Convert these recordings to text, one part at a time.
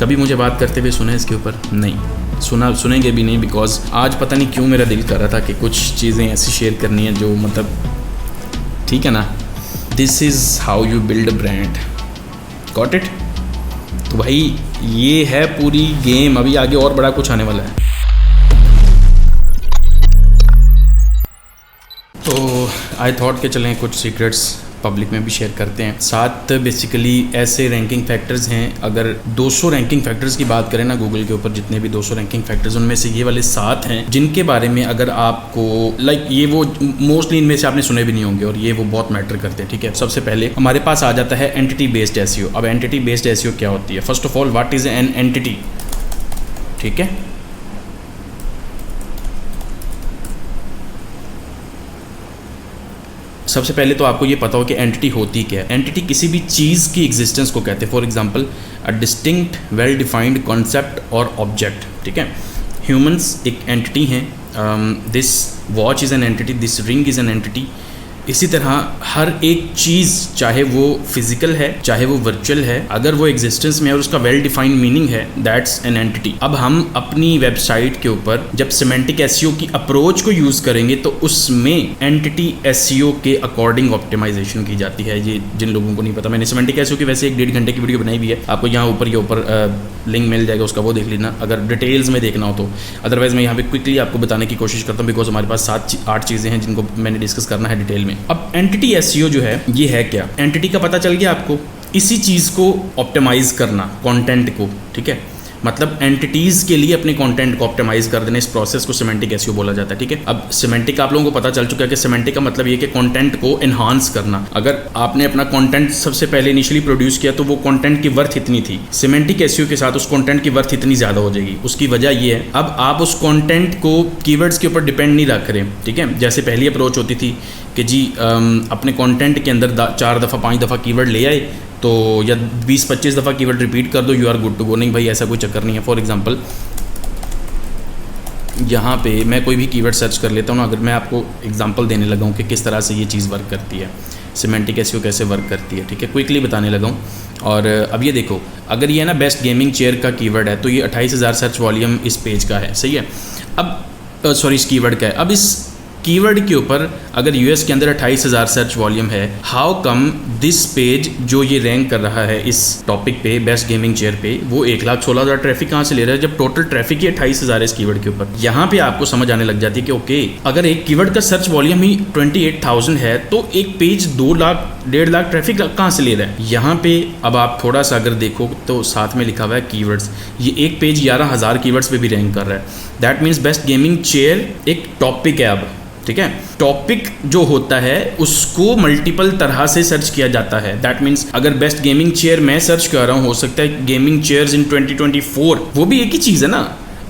कभी मुझे बात करते हुए सुना इसके ऊपर? नहीं सुनेंगे भी नहीं, बिकॉज आज पता नहीं क्यों मेरा दिल कर रहा था कि कुछ चीज़ें ऐसी शेयर करनी है जो मतलब, ठीक है ना, this is how you build a brand, got it. तो भाई ये है पूरी गेम, अभी आगे और बड़ा कुछ आने वाला है। तो आई थॉट के चलें कुछ सीक्रेट्स पब्लिक में भी शेयर करते हैं। 7 बेसिकली ऐसे रैंकिंग फैक्टर्स हैं, अगर 200 रैंकिंग फैक्टर्स की बात करें ना गूगल के ऊपर, जितने भी 200 रैंकिंग फैक्टर्स, उनमें से ये वाले 7 हैं जिनके बारे में अगर आपको ये वो मोस्टली इनमें से आपने सुने भी नहीं होंगे और ये वो बहुत मैटर करते हैं, ठीक है। सबसे पहले हमारे पास आ जाता है एंटिटी बेस्ड एसईओ। अब एंटिटी बेस्ड एसईओ क्या होती है? First of all, what is an entity, ठीक है। सबसे पहले तो आपको ये पता हो कि एंटिटी होती क्या है। एंटिटी किसी भी चीज़ की एग्जिस्टेंस को कहते हैं। For example, a distinct well defined concept और ऑब्जेक्ट, ठीक है। ह्यूमंस एक एंटिटी हैं, this watch is an entity, this ring is an entity. इसी तरह हर एक चीज़, चाहे वो फिजिकल है चाहे वो वर्चुअल है, अगर वो एग्जिस्टेंस में है और उसका वेल डिफाइंड मीनिंग है, दैट्स एन एंटिटी। अब हम अपनी वेबसाइट के ऊपर जब सिमेंटिक एसईओ की अप्रोच को यूज़ करेंगे तो उसमें एंटिटी एसईओ के अकॉर्डिंग ऑप्टिमाइजेशन की जाती है। ये जिन लोगों को नहीं पता, मैंने सिमेंटिक एसईओ की वैसे 1-1.5 घंटे की वीडियो बनाई हुई है, आपको यहाँ ऊपर लिंक मिल जाएगा, उसका वो देख लेना अगर डिटेल्स में देखना हो तो। अदरवाइज मैं यहाँ पे क्विकली आपको बताने की कोशिश करता हूँ, बिकॉज हमारे पास 7-8 चीज़ें हैं जिनको मैंने डिस्कस करना है डिटेल में। अब एंटिटी एसईओ जो है ये है क्या? एंटिटी का पता चल गया आपको, इसी चीज़ को ऑप्टिमाइज करना, कंटेंट को, ठीक है। मतलब एंटिटीज़ के लिए अपने कंटेंट को ऑप्टिमाइज कर देना, इस प्रोसेस को सिमेंटिक एसईओ बोला जाता है, ठीक है। अब सिमेंटिक आप लोगों को पता चल चुका है कि सिमेंटिक का मतलब ये कि कंटेंट को एनहांस करना। अगर आपने अपना कंटेंट सबसे पहले इनिशियली प्रोड्यूस किया तो वो कंटेंट की वर्थ इतनी थी, सिमेंटिक एसईओ के साथ उस कंटेंट की वर्थ इतनी ज़्यादा हो जाएगी। उसकी वजह ये है, अब आप उस कंटेंट को कीवर्ड्स के ऊपर डिपेंड नहीं रख रहे, ठीक है। जैसे पहली अप्रोच होती थी कि जी अपने कंटेंट के अंदर 4 दफ़ा 5 दफ़ा कीवर्ड ले आए तो या 20-25 दफ़ा कीवर्ड रिपीट कर दो, you are good to go. नहीं भाई, ऐसा कोई चक्कर नहीं है। फॉर एग्जांपल, यहाँ पे मैं कोई भी कीवर्ड सर्च कर लेता हूँ ना, अगर मैं आपको एग्जांपल देने लगा हूँ कि किस तरह से ये चीज़ वर्क करती है, सिमेंटिक एसईओ कैसे वर्क करती है, ठीक है, क्विकली बताने लगा हूँ। और अब ये देखो, अगर ये ना बेस्ट गेमिंग चेयर का कीवर्ड है तो ये 28,000 सर्च वॉल्यूम इस पेज का है, सही है। अब सॉरी, इस कीवर्ड का है। अब इस कीवर्ड के ऊपर अगर यूएस के अंदर 28,000 सर्च वॉल्यूम है, हाउ कम दिस पेज जो ये रैंक कर रहा है इस टॉपिक पे, बेस्ट गेमिंग चेयर पे, वो 1,16,000 ट्रैफिक कहाँ से ले रहा है जब टोटल ट्रैफिक ही 28,000 है इस कीवर्ड के ऊपर। यहाँ पे आपको समझ आने लग जाती है कि ओके, अगर एक कीवर्ड का सर्च वॉल्यूम ही 28,000 है तो एक पेज 2 लाख 1.5 लाख ट्रैफिक कहाँ से ले रहा है। यहाँ पे अब आप थोड़ा सा अगर देखो तो साथ में लिखा हुआ है कीवर्ड्स, ये एक पेज 11,000 कीवर्ड्स पे भी रैंक कर रहा है। That means best gaming chair एक टॉपिक है अब, ठीक है। टॉपिक जो होता है उसको मल्टीपल तरह से सर्च किया जाता है। दैट मीन्स अगर बेस्ट गेमिंग चेयर मैं सर्च कर रहा हूँ, हो सकता है गेमिंग चेयर्स इन 2024, वो भी एक ही चीज़ है ना।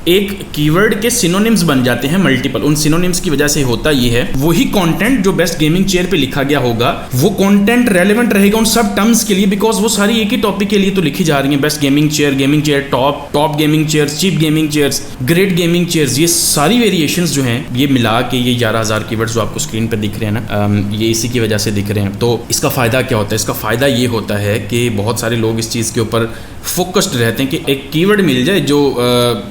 एक कीवर्ड के सिनोनिम्स बन जाते हैं मल्टीपल, उन सिनोनिम्स की वजह से होता ये है, वही कंटेंट जो बेस्ट गेमिंग चेयर पे लिखा गया होगा वो कंटेंट रेलेवेंट रहेगा उन सब टर्म्स के लिए, बिकॉज वो सारी एक ही टॉपिक के लिए तो लिखी जा रही है। Best gaming chair, top gaming chairs, cheap gaming chairs, great gaming chairs, ये सारी वेरिएशंस जो हैं ये मिला के ये 11,000 कीवर्ड्स जो आपको स्क्रीन पर दिख रहे हैं ना, ये इसी की वजह से दिख रहे हैं। तो इसका फ़ायदा क्या होता है? इसका फ़ायदा ये होता है कि बहुत सारे लोग इस चीज़ के ऊपर फोकस्ड रहते हैं कि एक कीवर्ड मिल जाए जो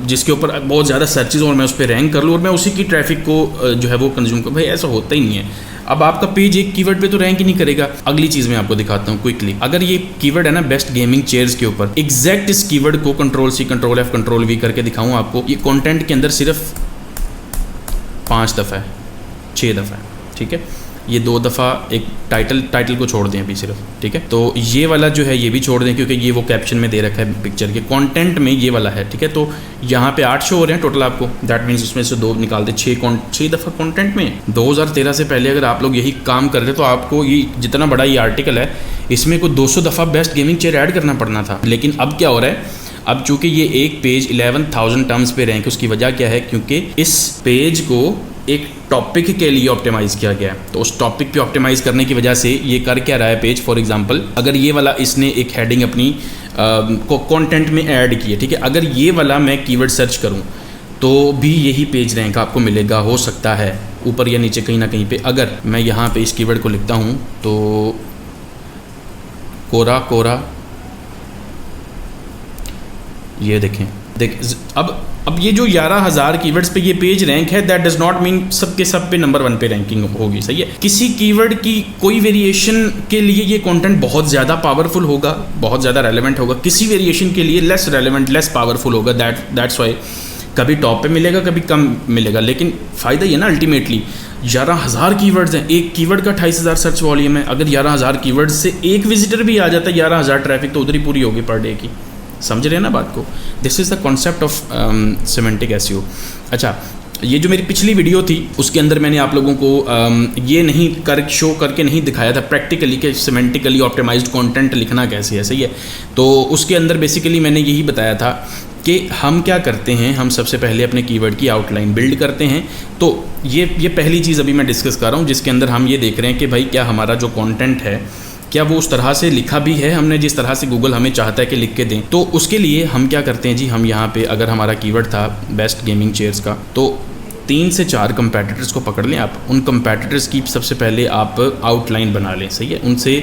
जिसके ऊपर बहुत ज़्यादा सर्चेज और मैं उस पर रैंक कर लूँ और मैं उसी की ट्रैफिक को जो है वो कंज्यूम करूँ। भाई ऐसा होता ही नहीं है। अब आपका पेज एक कीवर्ड पे तो रैंक ही नहीं करेगा। अगली चीज़ मैं आपको दिखाता हूँ क्विकली। अगर ये कीवर्ड है ना बेस्ट गेमिंग चेयर्स के ऊपर, एग्जैक्ट इस कीवर्ड को Ctrl+C Ctrl+F Ctrl+V करके दिखाऊँ आपको, ये कंटेंट के अंदर सिर्फ 5 दफ़ा है, 6 दफ़ा है, ठीक है। ये 2 दफ़ा एक टाइटल को छोड़ दें अभी सिर्फ, ठीक है। तो ये वाला जो है ये भी छोड़ दें क्योंकि ये वो कैप्शन में दे रखा है पिक्चर के, कंटेंट में ये वाला है, ठीक है। तो यहाँ पे 8 शो हो रहे हैं टोटल आपको, दैट मीन्स उसमें से 2 निकाल दे, 6 दफ़ा कंटेंट में। 2013 से पहले अगर आप लोग यही काम कर रहे तो आपको ये जितना बड़ा ये आर्टिकल है इसमें कोई 200 दफ़ा बेस्ट गेमिंग चेयर ऐड करना पड़ना था। लेकिन अब क्या हो रहा है, अब चूँकि ये एक पेज 11,000 टर्म्स पे रैंक, उसकी वजह क्या है, क्योंकि इस पेज को एक टॉपिक के लिए ऑप्टिमाइज़ किया गया है। तो उस टॉपिक पे ऑप्टिमाइज़ करने की वजह से ये कर क्या रहा है पेज, फॉर एग्जांपल अगर ये वाला इसने एक हेडिंग अपनी को कंटेंट में ऐड की है, ठीक है। अगर ये वाला मैं कीवर्ड सर्च करूं तो भी यही पेज रैंक आपको मिलेगा, हो सकता है ऊपर या नीचे कहीं ना कहीं पे। अगर मैं यहाँ पे इस कीवर्ड को लिखता हूँ तो कोरा ये देखें अब ये जो 11,000 कीवर्ड्स पे ये पेज रैंक है, दैट डज नॉट मीन सब के सब पे नंबर 1 पे रैंकिंग होगी, सही है। किसी कीवर्ड की कोई वेरिएशन के लिए ये कंटेंट बहुत ज़्यादा पावरफुल होगा, बहुत ज़्यादा रेलेवेंट होगा, किसी वेरिएशन के लिए लेस रेलेवेंट, लेस पावरफुल होगा। दैट्स वाई कभी टॉप पे मिलेगा, कभी कम मिलेगा, लेकिन फ़ायदा ये ना अल्टीमेटली 11,000 कीवर्ड्स हैं, एक कीवर्ड का 28,000 सर्च वॉल्यूम है। अगर 11,000 कीवर्ड्स से एक विजिटर भी आ जाता है, 11,000 ट्रैफिक तो उधर ही पूरी होगी पर डे की। समझ रहे हैं ना बात को? This is the concept of semantic SEO. अच्छा, ये जो मेरी पिछली वीडियो थी उसके अंदर मैंने आप लोगों को ये नहीं शो करके नहीं दिखाया था प्रैक्टिकली कि सिमेंटिकली ऑप्टिमाइज्ड कंटेंट लिखना कैसे है, सही है। तो उसके अंदर बेसिकली मैंने यही बताया था कि हम क्या करते हैं, हम सबसे पहले अपने कीवर्ड की आउटलाइन बिल्ड करते हैं। तो ये पहली चीज़ अभी मैं डिस्कस कर रहा हूँ, जिसके अंदर हम ये देख रहे हैं कि भाई क्या हमारा जो कंटेंट है क्या वो उस तरह से लिखा भी है हमने जिस तरह से गूगल हमें चाहता है कि लिख के दें। तो उसके लिए हम क्या करते हैं जी, हम यहाँ पे अगर हमारा कीवर्ड था बेस्ट गेमिंग चेयर्स का, तो 3 से 4 कंपैटिटर्स को पकड़ लें आप। उन कंपैटिटर्स की सबसे पहले आप आउटलाइन बना लें, सही है। उनसे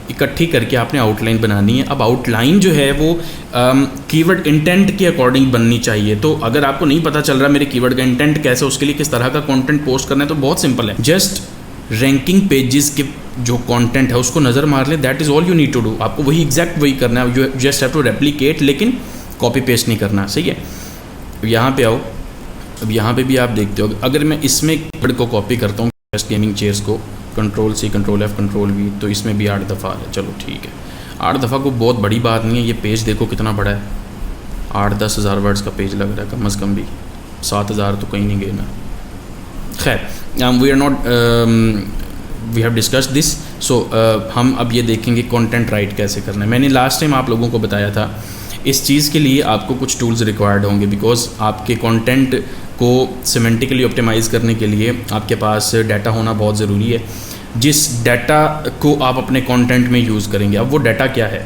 इकट्ठी करके आपने आउटलाइन बनानी है। अब आउटलाइन जो है वो कीवर्ड इंटेंट के अकॉर्डिंग बननी चाहिए। तो अगर आपको नहीं पता चल रहा मेरे कीवर्ड का इंटेंट कैसे, उसके लिए किस तरह का कंटेंट पोस्ट करना है, तो बहुत सिंपल है। जस्ट रैंकिंग पेजेस के जो कंटेंट है उसको नज़र मार ले, that is all you need to do. आपको वही एग्जैक्ट वही करना है, you just have to replicate, लेकिन कॉपी पेस्ट नहीं करना, सही है। यहाँ पे आओ, अब यहाँ पे भी आप देखते हो, अगर मैं इसमें कीवर्ड को कॉपी करता हूँ बेस्ट गेमिंग चेयर्स को, Ctrl+C Ctrl+F Ctrl+V, तो इसमें भी 8 दफ़ा है। चलो ठीक है, 8 दफ़ा को बहुत बड़ी बात नहीं है। ये पेज देखो कितना बड़ा है, 8-10 हज़ार वर्ड्स का पेज लग रहा है, कम अज़ कम भी 7,000 तो कहीं नहीं गए ना। खैर, वी हैव डिस्कस्ड दिस। सो हम अब ये देखेंगे कंटेंट राइट कैसे करना है। मैंने लास्ट टाइम आप लोगों को बताया था इस चीज़ के लिए आपको कुछ टूल्स रिक्वायर्ड होंगे, बिकॉज आपके कंटेंट को सिमेंटिकली ऑप्टिमाइज़ करने के लिए आपके पास डाटा होना बहुत ज़रूरी है, जिस डाटा को आप अपने कंटेंट में यूज़ करेंगे। अब वो डाटा क्या है?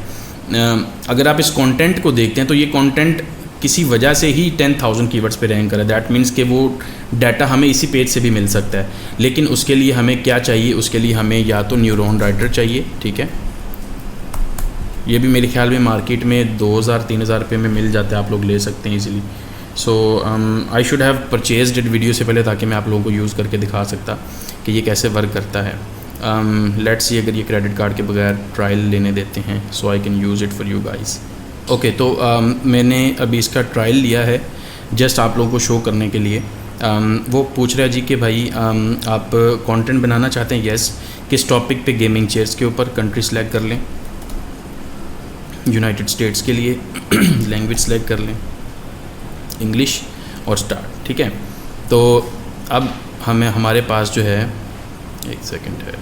अगर आप इस कंटेंट को देखते हैं तो ये कंटेंट किसी वजह से ही 10,000 कीवर्ड्स पे रैंक करे। दैट मीन्स कि वो डाटा हमें इसी पेज से भी मिल सकता है, लेकिन उसके लिए हमें क्या चाहिए? उसके लिए हमें या तो न्यूरॉन राइटर चाहिए, ठीक है। ये भी मेरे ख्याल में मार्केट में 2,000-3,000 रुपये में मिल जाता है, आप लोग ले सकते हैं easily. So I should have purchased it video से पहले, ताकि मैं आप लोगों को यूज़ करके दिखा सकता कि ये कैसे वर्क करता है। लेट्स सी, अगर ये क्रेडिट कार्ड के बगैर ट्रायल लेने देते हैं, so I can use it for you guys. Okay, तो मैंने अभी इसका ट्रायल लिया है जस्ट आप लोगों को शो करने के लिए। वो पूछ रहा है जी कि भाई आप कंटेंट बनाना चाहते हैं? यस। किस टॉपिक पे? गेमिंग चेयर्स के ऊपर। कंट्री सेलेक्ट कर लें, यूनाइटेड स्टेट्स के लिए लैंग्वेज सेलेक्ट कर लें, इंग्लिश, और स्टार्ट, ठीक है। तो अब हमारे पास जो है, एक सेकंड है,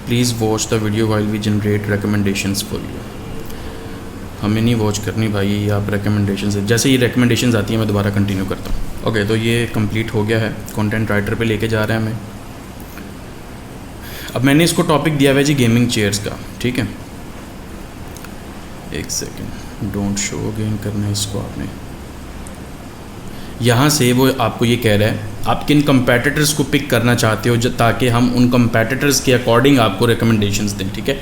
please watch the video while we generate recommendations for you. हमें नहीं वॉच करनी भाई, ये आप रिकमेंडेशंस है, जैसे ये रिकमेंडेशंस आती है मैं दोबारा कंटिन्यू करता हूँ। ओके, तो ये कंप्लीट हो गया है, कंटेंट राइटर पे लेके जा रहा है हमें। अब मैंने इसको टॉपिक दिया हुआ है जी गेमिंग चेयर्स का, ठीक है। एक सेकेंड, डोंट शो अगेन करना है इसको आपने। यहाँ से वो आपको ये कह रहा है आप किन कंपेटिटर्स को पिक करना चाहते हो, ताकि हम उन कंपेटिटर्स के अकॉर्डिंग आपको रिकमेंडेशंस दें, ठीक है।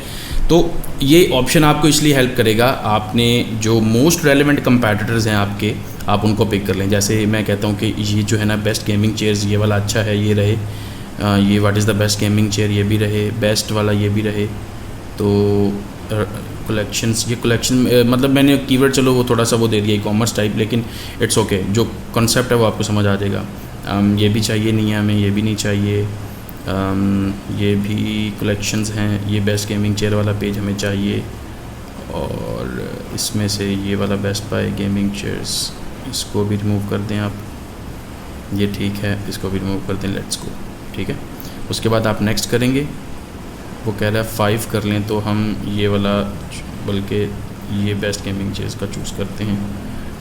तो ये ऑप्शन आपको इसलिए हेल्प करेगा, आपने जो मोस्ट रेलेवेंट कंपेटिटर्स हैं आपके, आप उनको पिक कर लें। जैसे मैं कहता हूँ कि ये जो है ना बेस्ट गेमिंग चेयर्स, ये वाला अच्छा है, ये रहे। ये what is the best gaming chair, ये भी रहे। बेस्ट वाला ये भी रहे। तो कलेक्शंस, ये कलेक्शन मतलब मैंने कीवर्ड चलो वो थोड़ा सा वो दे दिया ई कॉमर्स टाइप, लेकिन इट्स ओके, जो कॉन्सेप्ट है वो आपको समझ आ जाएगा। ये भी चाहिए नहीं है हमें, ये भी नहीं चाहिए, ये भी कलेक्शंस हैं। ये बेस्ट गेमिंग चेयर वाला पेज हमें चाहिए, और इसमें से ये वाला बेस्ट बाय गेमिंग चेयर्स, इसको भी रिमूव कर दें आप। ये ठीक है, इसको भी रिमूव कर दें, लेट्स गो, ठीक है। उसके बाद आप नेक्स्ट करेंगे, वो कह रहा है 5 कर लें, तो हम ये वाला, बल्कि ये बेस्ट गेमिंग चेयर्स का चूज़ करते हैं,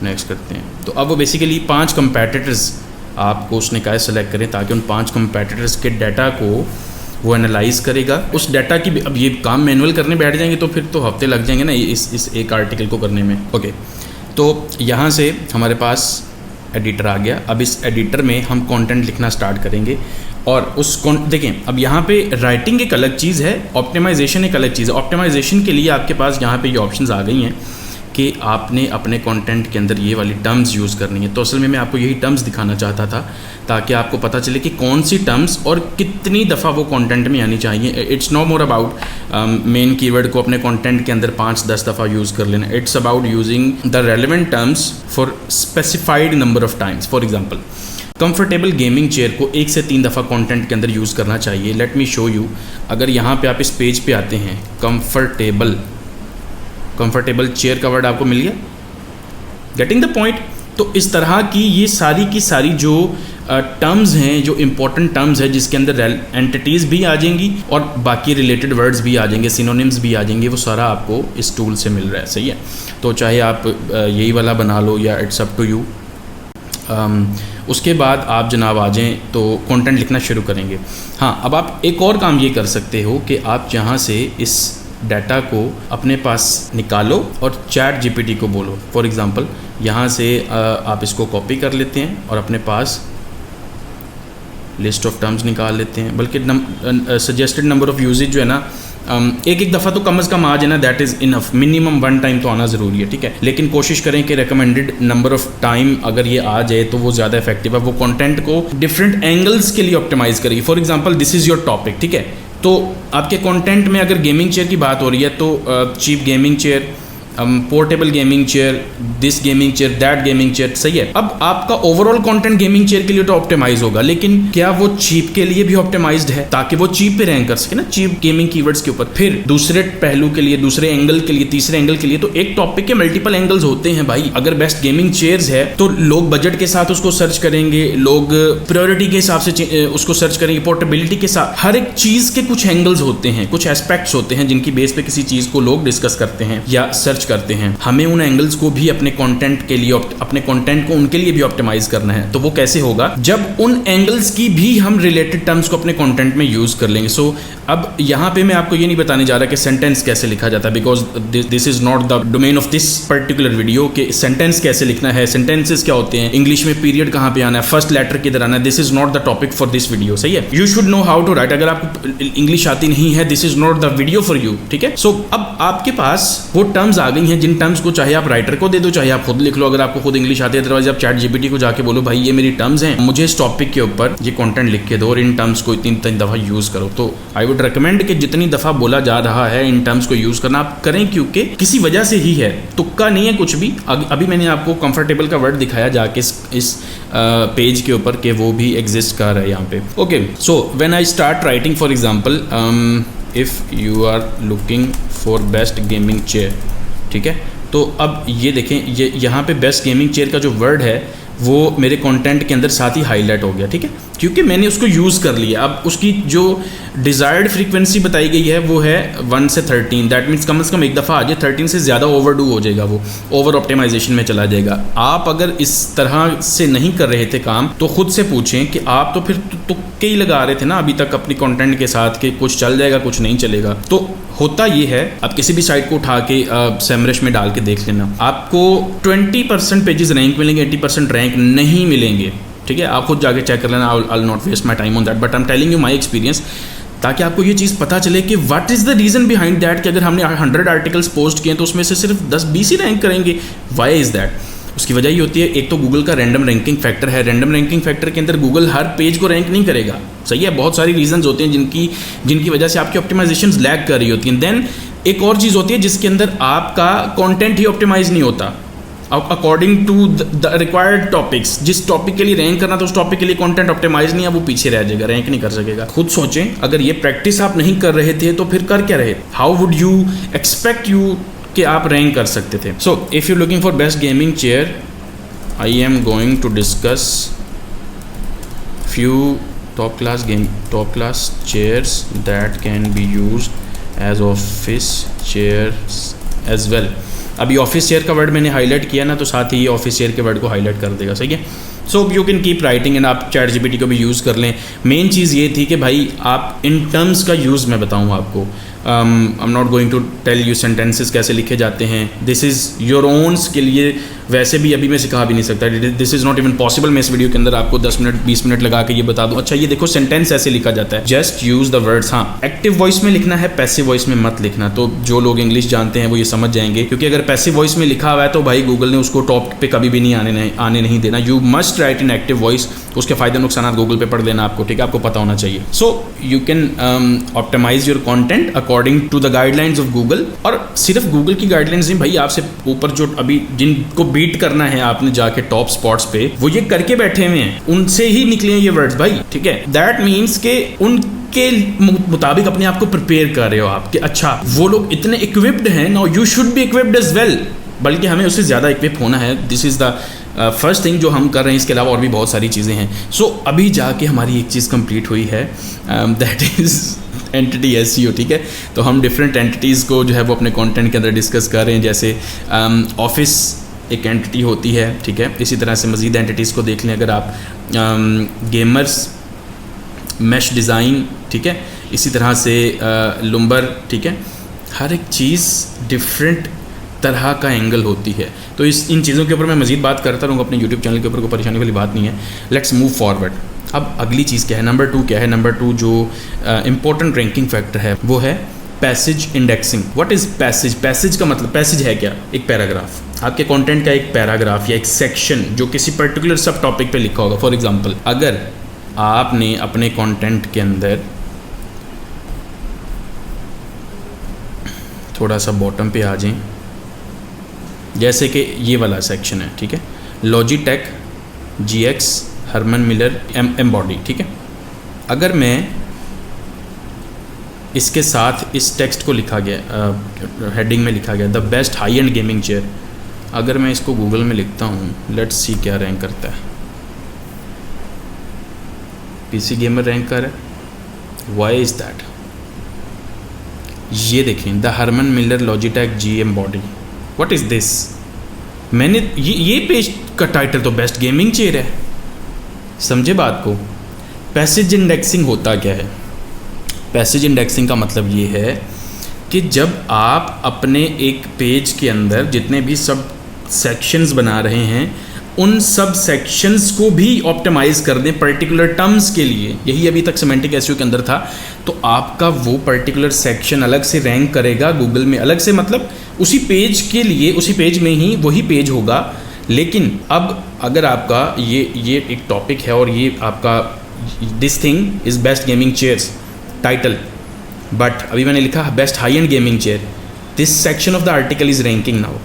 नेक्स्ट करते हैं। तो अब वो बेसिकली 5 कंपेटिटर्स आपको उसने कहा है सेलेक्ट करें, ताकि उन 5 कंपेटिटर्स के डाटा को वो एनालाइज करेगा। उस डाटा की अब ये काम मैनुअल करने बैठ जाएंगे तो फिर तो हफ्ते लग जाएंगे ना इस एक आर्टिकल को करने में। ओके, तो यहाँ से हमारे पास एडिटर आ गया। अब इस एडिटर में हम कंटेंट लिखना स्टार्ट करेंगे, और उस देखें, अब यहाँ पे राइटिंग एक अलग चीज़ है, ऑप्टिमाइजेशन एक अलग चीज़ है। ऑप्टिमाइजेशन के लिए आपके पास यहाँ पे ये ऑप्शंस आ गई हैं कि आपने अपने कंटेंट के अंदर ये वाली टर्म्स यूज़ करनी है। तो असल में मैं आपको यही टर्म्स दिखाना चाहता था ताकि आपको पता चले कि कौन सी टर्म्स और कितनी दफ़ा वो कंटेंट में आनी चाहिए। It's no more about main keyword को अपने कंटेंट के अंदर 5-10 दफ़ा यूज़ कर लेना। It's about using the relevant terms for specified number of times. For example, comfortable gaming chair को 1 से 3 दफ़ा कंटेंट के अंदर यूज़ करना चाहिए। Let me show you. अगर यहाँ पे आप इस पेज पे आते हैं, कंफर्टेबल चेयर का वर्ड आपको मिल गया, गेटिंग द पॉइंट। तो इस तरह की ये सारी जो टर्म्स हैं, जो इंपॉर्टेंट टर्म्स है जिसके अंदर एंटिटीज़ भी आ जाएंगी और बाकी रिलेटेड वर्ड्स भी आ जाएंगे, सिनोनिम्स भी आ जाएंगे, वो सारा आपको इस टूल से मिल रहा है। सही है, तो चाहे आप यही वाला बना लो या इट्स अप टू यू। उसके बाद आप जनाब आ जाएँ तो कंटेंट लिखना शुरू करेंगे। हाँ, अब आप एक और काम ये कर सकते हो कि आप यहाँ से इस डाटा को अपने पास निकालो और चैट जीपीटी को बोलो। फॉर एग्ज़ाम्पल, यहाँ से आप इसको कॉपी कर लेते हैं और अपने पास लिस्ट ऑफ टर्म्स निकाल लेते हैं। बल्कि सजेस्टेड नंबर ऑफ यूजेज जो है ना, एक दफ़ा तो कम से कम आ जाए ना, that is enough. Minimum 1 time तो आना ज़रूरी है, ठीक है। लेकिन कोशिश करें कि रिकमेंडेड नंबर ऑफ टाइम अगर ये आ जाए तो वो ज़्यादा इफेक्टिव है। वो कंटेंट को डिफरेंट एंगल्स के लिए ऑप्टिमाइज करेगी। For example, this is your topic, ठीक है। तो आपके कंटेंट में अगर गेमिंग चेयर की बात हो रही है तो cheap gaming chair, portable gaming chair, this gaming chair, that gaming chair. सही है। अब आपका ओवरऑल कंटेंट गेमिंग चेयर के लिए तो ऑप्टिमाइज होगा, लेकिन क्या वो चीप के लिए भी ऑप्टिमाइज्ड है ताकि वो चीप पे रैंक कर सके ना, चीप गेमिंग कीवर्ड्स के ऊपर। फिर दूसरे पहलू के लिए, दूसरे एंगल के लिए, तीसरे एंगल के लिए, तो एक टॉपिक के मल्टीपल एंगल्स होते हैं भाई। अगर बेस्ट गेमिंग चेयर्स है तो लोग बजट के साथ उसको सर्च करेंगे, लोग प्रायोरिटी के हिसाब से उसको सर्च करेंगे, पोर्टेबिलिटी के साथ। हर एक चीज के कुछ एंगल्स होते हैं, कुछ एस्पेक्ट्स होते हैं जिनकी बेस पे किसी चीज को लोग डिस्कस करते हैं या सर्च करते हैं। हमें उन एंगल्स को भी अपने कंटेंट के लिए, अपने कंटेंट को उनके लिए भी ऑप्टिमाइज करना है। तो वो कैसे होगा? जब उन एंगल्स की भी हम रिलेटेड टर्म्स को अपने कंटेंट में यूज कर लेंगे। सो अब यहाँ पे मैं आपको ये नहीं बताने जा रहा कि सेंटेंस कैसे लिखा जाता है, because this is not the domain of this particular video कि सेंटेंस कैसे लिखना है, सेंटेंसेस क्या होते हैं, इंग्लिश में पीरियड कहाँ पे आना है, फर्स्ट लेटर किधर आना है। This is not the topic for this video. सही है। You should know how to write. अगर आपको इंग्लिश आती नहीं है, this is not the video for you, ठीक है। सो अब आपके पास वो टर्म्स आ गई हैं जिन टर्म्स को चाहे आप राइटर को दे दो, चाहे आप खुद लिख लो अगर आपको खुद इंग्लिश आती है। अदरवाइज आप चैट जीपीटी को जाके बोलो भाई ये मेरी टर्म्स हैं, मुझे इस टॉपिक के ऊपर ये कंटेंट लिख के दो और इन टर्म्स को इतनी दफ़ा यूज़ करो। तो आई वुड रिकमेंड कि जितनी दफ़ा बोला जा रहा है इन टर्म्स को यूज़ करना आप करें, क्योंकि किसी वजह से ही है, तुक्का नहीं है कुछ भी। अभी मैंने आपको कंफर्टेबल का वर्ड दिखाया जाके इस पेज के ऊपर कि वो भी एग्जिस्ट कर रहा है यहाँ पे। Okay, so when I start writing, for example, if you are looking for best gaming chair, ठीक है। तो अब ये देखें, ये यहाँ पे बेस्ट गेमिंग चेयर का जो वर्ड है वो मेरे कंटेंट के अंदर साथ ही हाईलाइट हो गया, ठीक है, क्योंकि मैंने उसको यूज़ कर लिया। अब उसकी जो डिज़ायर्ड फ्रीक्वेंसी बताई गई है वो है 1 से 13। दैट मीन्स कम से कम एक दफ़ा आ जाए, 13 से ज़्यादा ओवरडू हो जाएगा, वो ओवर ऑप्टिमाइजेशन में चला जाएगा। आप अगर इस तरह से नहीं कर रहे थे काम तो खुद से पूछें कि आप तो फिर तुक्के ही लगा रहे थे ना अभी तक अपनी कंटेंट के साथ कि कुछ चल जाएगा कुछ नहीं चलेगा। तो होता ये है, आप किसी भी साइट को उठा के सेमरश में डाल के देख लेना, आपको 20% पेजेस रैंक मिलेंगे, 80% रैंक नहीं मिलेंगे, ठीक है। आप खुद जाके चेक कर लेना। I not waste my time on that, but I am telling you my experience, ताकि आपको ये चीज़ पता चले कि what is the reason behind that कि अगर हमने 100 आर्टिकल्स पोस्ट किए तो उसमें से सिर्फ 10-20 ही रैंक करेंगे। Why is that? उसकी वजह ये होती है, एक तो गूगल का रैंडम रैंकिंग फैक्टर है। रैंडम रैंकिंग फैक्टर के अंदर गूगल हर पेज को रैंक नहीं करेगा, सही है। बहुत सारी रीजंस होते हैं जिनकी वजह से आपकी ऑप्टिमाइजेशंस लैग कर रही होती हैं। देन एक और चीज़ होती है जिसके अंदर आपका कंटेंट ही ऑप्टिमाइज नहीं होता according to the required topics. जिस टॉपिक के लिए रैंक करना तो उस टॉपिक के लिए कंटेंट ऑप्टिमाइज नहीं है, वो पीछे रह जाएगा, रैंक नहीं कर सकेगा। खुद सोचें, अगर ये प्रैक्टिस आप नहीं कर रहे थे तो फिर कर क्या रहे? How would you expect you कि आप रैंक कर सकते थे? So if you looking for best gaming chair, I am going to discuss few top class chairs that can be used as office chairs as well. अभी office chair का word मैंने highlight किया ना, तो साथ ही ऑफिस चेयर के word को highlight कर देगा, सही है। सो you can keep writing and आप चैट जीपीटी को भी यूज़ कर लें। मेन चीज़ ये थी कि भाई आप इन टर्म्स का यूज़ मैं बताऊँ आपको। I am not going to tell you sentences कैसे लिखे जाते हैं, दिस इज़ योर ओन्स के लिए। वैसे भी अभी मैं सिखा भी नहीं सकता, this is not even possible मैं इस वीडियो के अंदर आपको 10 मिनट 20 मिनट लगा के ये बता दूं। अच्छा ये देखो सेंटेंस ऐसे लिखा जाता है, जस्ट यूज़ द वर्ड्स। हाँ, एक्टिव वॉइस में लिखना है, पैसिव वॉइस में मत लिखना। तो जो लोग इंग्लिश जानते हैं वो ये समझ जाएंगे, क्योंकि अगर पैसिव वॉइस में लिखा हुआ है तो भाई गूगल ने उसको टॉप पे कभी भी नहीं आने नहीं देना। You must write in active voice. उसके फायदे नुकसान गूगल पे पढ़ लेना आपको, ठीक है, आपको पता होना चाहिए। So you can optimise your content according to the guidelines of Google. और सिर्फ गूगल की गाइडलाइंस नहीं भाई, आपसे ऊपर जो अभी जिनको बीट करना है आपने जाके टॉप स्पॉट्स पे, वो ये करके बैठे हुए हैं, उनसे ही निकले ये वर्ड्स भाई, ठीक है। दैट मीन्स के उनके मुताबिक अपने आप को प्रिपेयर कर रहे हो आप कि अच्छा वो लोग इतने इक्विप्ड हैं, now you should be equipped as well, बल्कि हमें उससे ज़्यादा इक्विप होना है। This is the first thing जो हम कर रहे हैं। इसके अलावा और भी बहुत सारी चीज़ें हैं। सो अभी जाके हमारी एक चीज़ कंप्लीट हुई है, दैट इज़ एंटिटी एसईओ, ठीक है। तो हम डिफरेंट एंटिटीज़ को जो है वो अपने कंटेंट के अंदर डिस्कस कर रहे हैं। जैसे ऑफिस एक एंटिटी होती है, ठीक है। इसी तरह से मज़ीद एंटिटीज़ को देख लें अगर आप, गेमर्स, मैश डिज़ाइन, ठीक है, इसी तरह से लुम्बर, ठीक है। हर एक चीज़ डिफरेंट तरह का एंगल होती है। तो इन चीज़ों के ऊपर मैं मज़ीद बात करता रहूँगा अपने यूट्यूब चैनल के ऊपर, कोई परेशानी वाली बात नहीं है। Let's move forward. अब अगली चीज़ क्या है, नंबर 2 क्या है? नंबर 2 जो इम्पोर्टेंट रैंकिंग फैक्टर है वो है passage indexing. What is passage? Passage का मतलब, पैसेज है क्या? एक पैराग्राफ, आपके कंटेंट का एक पैराग्राफ या एक सेक्शन जो किसी पर्टिकुलर सब टॉपिक पे लिखा होगा। फॉर एग्जांपल, अगर आपने अपने कंटेंट के अंदर थोड़ा सा बॉटम पे आ जाएं, जैसे कि ये वाला सेक्शन है, ठीक है, Logitech GX Herman Miller Embody, ठीक है। अगर मैं इसके साथ इस टेक्स्ट को लिखा गया, हेडिंग में लिखा गया the best high and gaming chair, अगर मैं इसको गूगल में लिखता हूँ, लेट्स सी क्या रैंक करता है। PC गेमर रैंक कर है। Why is that? ये देखें, the Herman Miller Logitech G Embody, what is this? मैंने ये पेज का टाइटल तो बेस्ट गेमिंग चेयर है। समझे बात को? पैसेज इंडेक्सिंग होता क्या है? पैसेज इंडेक्सिंग का मतलब ये है कि जब आप अपने एक पेज के अंदर जितने भी सब सेक्शंस बना रहे हैं, उन सब सेक्शंस को भी ऑप्टिमाइज कर दें पर्टिकुलर टर्म्स के लिए। यही अभी तक सिमेंटिक एसईओ के अंदर था। तो आपका वो पर्टिकुलर सेक्शन अलग से रैंक करेगा गूगल में, अलग से मतलब उसी पेज के लिए, उसी पेज में ही वही पेज होगा। लेकिन अब अगर आपका ये एक टॉपिक है और ये आपका this thing is best gaming chairs title, but अभी मैंने लिखा best high and gaming chair, this section of the article is ranking now.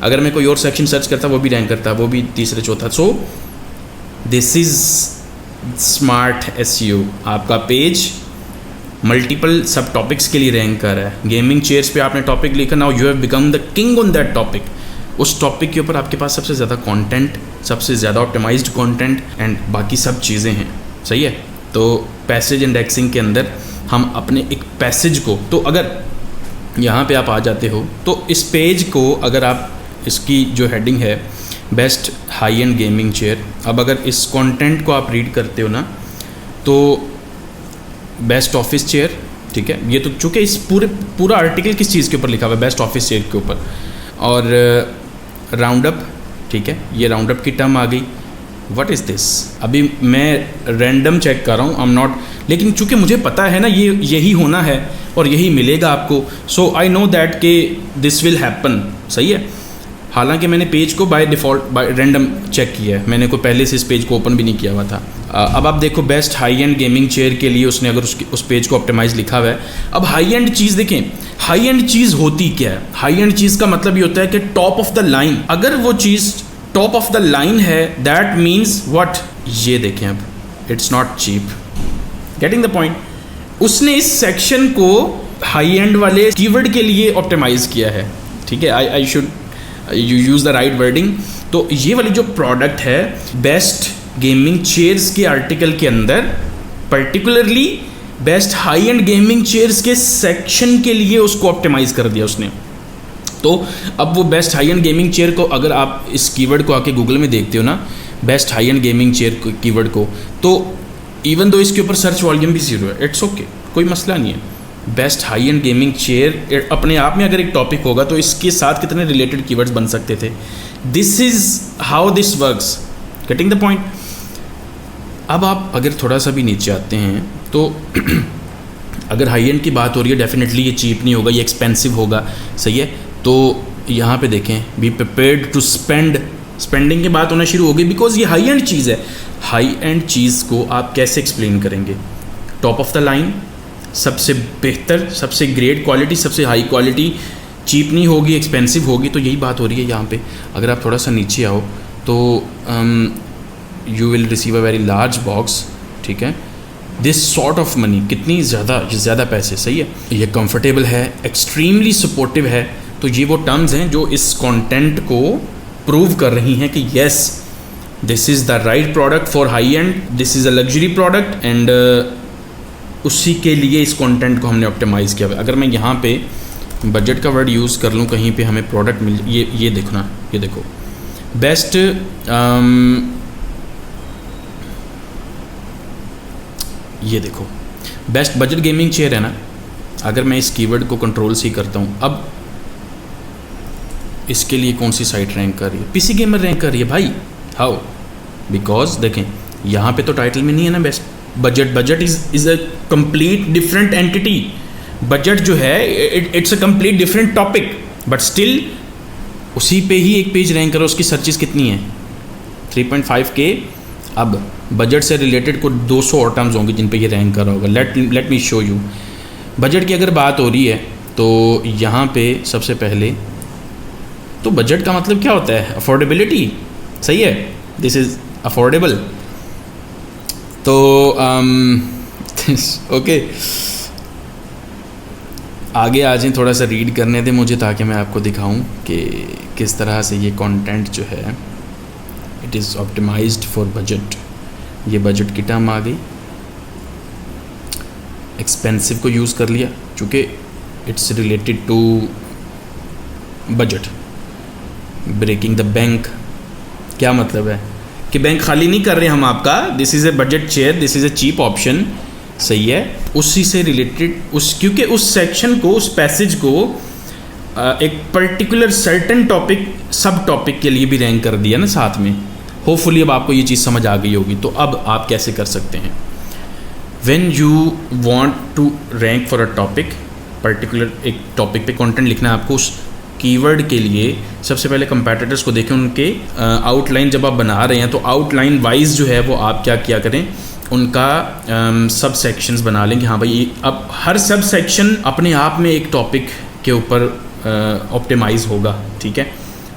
अगर मैं कोई और सेक्शन सर्च करता वो भी रैंक करता, वो भी तीसरे चौथा। So this is smart SEO. आपका पेज मल्टीपल सब टॉपिक्स के लिए रैंक कर रहा है। गेमिंग चेयर्स पे आपने टॉपिक लिखा, now you have become the king on that topic. उस टॉपिक के ऊपर आपके पास सबसे ज़्यादा कंटेंट, सबसे ज़्यादा ऑप्टिमाइज्ड कंटेंट एंड बाकी सब चीज़ें हैं। सही है। तो पैसेज इंडेक्सिंग के अंदर हम अपने एक पैसेज को, तो अगर यहाँ पे आप आ जाते हो तो इस पेज को, अगर आप इसकी जो हेडिंग है best high and gaming chair, अब अगर इस कंटेंट को आप रीड करते हो ना, तो बेस्ट ऑफिस चेयर, ठीक है। ये तो चूँकि इस पूरा आर्टिकल किस चीज़ के ऊपर लिखा हुआ है? बेस्ट ऑफिस चेयर के ऊपर। और राउंड अप, ठीक है, ये राउंड अप की टर्म आ गई। What is this? अभी मैं रैंडम चेक कर रहा हूँ, आई एम नॉट, लेकिन चूँकि मुझे पता है ना ये यही होना है और यही मिलेगा आपको। सो आई नो दैट कि दिस विल हैपन। सही है। हालांकि मैंने पेज को by default by random check किया है, मैंने कोई पहले से इस पेज को ओपन भी नहीं किया हुआ था। अब आप देखो best high and gaming chair के लिए उसने अगर उस पेज को ऑप्टिमाइज लिखा हुआ है। अब हाई एंड चीज़ देखें, हाई एंड चीज़ होती क्या है? हाई एंड चीज़ का मतलब ये होता है कि टॉप ऑफ द लाइन। अगर वो चीज़ टॉप ऑफ द लाइन है, दैट मीन्स व्हाट? ये देखें, अब it's not cheap. Getting the point? उसने इस सेक्शन को हाई एंड वाले कीवर्ड के लिए ऑप्टिमाइज किया है, ठीक है। I should you use the right wording. तो ये वाली जो प्रोडक्ट है बेस्ट गेमिंग चेयर्स के आर्टिकल के अंदर, particularly best high and gaming chairs के सेक्शन के लिए उसको ऑप्टिमाइज कर दिया उसने। तो अब वो best high and gaming chair को अगर आप इस कीवर्ड को आके गूगल में देखते हो ना, best high and gaming chair keyword को, तो इवन दो इसके ऊपर सर्च वॉल्यूम भी 0 है, इट्स ओके, कोई मसला नहीं है। Best high and gaming chair अपने आप में अगर एक टॉपिक होगा तो इसके साथ कितने रिलेटेड कीवर्ड्स बन सकते थे। This is how this works, getting the point. अब आप अगर थोड़ा सा भी नीचे आते हैं तो अगर हाई एंड की बात हो रही है, डेफिनेटली ये चीप नहीं होगा, ये एक्सपेंसिव होगा, सही है। तो यहाँ पे देखें, बी प्रिपेयर्ड टू स्पेंडिंग की बात होना शुरू होगी, बिकॉज ये हाई एंड चीज़ है। हाई एंड चीज़ को आप कैसे एक्सप्लेन करेंगे? टॉप ऑफ द लाइन, सबसे बेहतर, सबसे ग्रेट क्वालिटी, सबसे हाई क्वालिटी, चीप नहीं होगी, एक्सपेंसिव होगी। तो यही बात हो रही है यहाँ पे। अगर आप थोड़ा सा नीचे आओ तो you will receive a very large box, ठीक है, दिस सॉर्ट ऑफ मनी, कितनी ज़्यादा पैसे, सही है। ये कंफर्टेबल है, एक्सट्रीमली सपोर्टिव है। तो ये वो टर्म्स हैं जो इस कंटेंट को प्रूव कर रही हैं कि yes, this is the right product for high and, this is a luxury product, and उसी के लिए इस कंटेंट को हमने ऑप्टिमाइज़ किया। अगर मैं यहाँ पे बजट का वर्ड यूज़ कर लूँ, कहीं पे हमें प्रोडक्ट मिल, ये देखो ना, ये देखो बेस्ट ये देखो बेस्ट बजट गेमिंग चेयर है ना। अगर मैं इस कीवर्ड को कंट्रोल सी करता हूँ, अब इसके लिए कौन सी साइट रैंक कर रही है? पीसी गेमर रैंक कर रही है भाई। हाउ? बिकॉज देखें यहाँ पे तो टाइटल में नहीं है ना best budget is a complete different entity. Budget जो है it's a complete different topic, but still उसी पे ही एक पेज रैंक करो। उसकी सर्चेस कितनी है? 3.5K। अब बजट से रिलेटेड को 200 और टर्म्स होंगे जिन पे ये रैंक कर रहा होगा। Let me show you. Budget की अगर बात हो रही है तो यहाँ पे सबसे पहले तो बजट का मतलब क्या होता है? अफोर्डेबिलिटी, सही है, दिस इज़ अफोर्डेबल। तो ओके, आगे आ जाएं, थोड़ा सा रीड करने दें मुझे ताकि मैं आपको दिखाऊं कि किस तरह से ये कंटेंट जो है it is optimised for budget. ये बजट की टर्म आ गई, एक्सपेंसिव को यूज़ कर लिया चूँकि it's related to budget. Breaking the bank, क्या मतलब है कि बैंक खाली नहीं कर रहे हम आपका, this is a budget chair, this is a cheap option, सही है। उसी से रिलेटेड क्योंकि उस सेक्शन को, उस पैसेज को एक पर्टिकुलर सर्टेन टॉपिक, सब टॉपिक के लिए भी रैंक कर दिया ना साथ में। होपफुली अब आपको ये चीज़ समझ आ गई होगी। तो अब आप कैसे कर सकते हैं? When you want to rank for a topic, particular एक टॉपिक पे कंटेंट लिखना है आपको, उस कीवर्ड के लिए सबसे पहले कंपैटिटर्स को देखें, उनके आउटलाइन जब आप बना रहे हैं तो आउटलाइन वाइज जो है वो आप क्या किया करें, उनका सब सेक्शंस बना लेंगे। हाँ भाई, अब हर सब सेक्शन अपने आप में एक टॉपिक के ऊपर ऑप्टिमाइज़ होगा, ठीक है।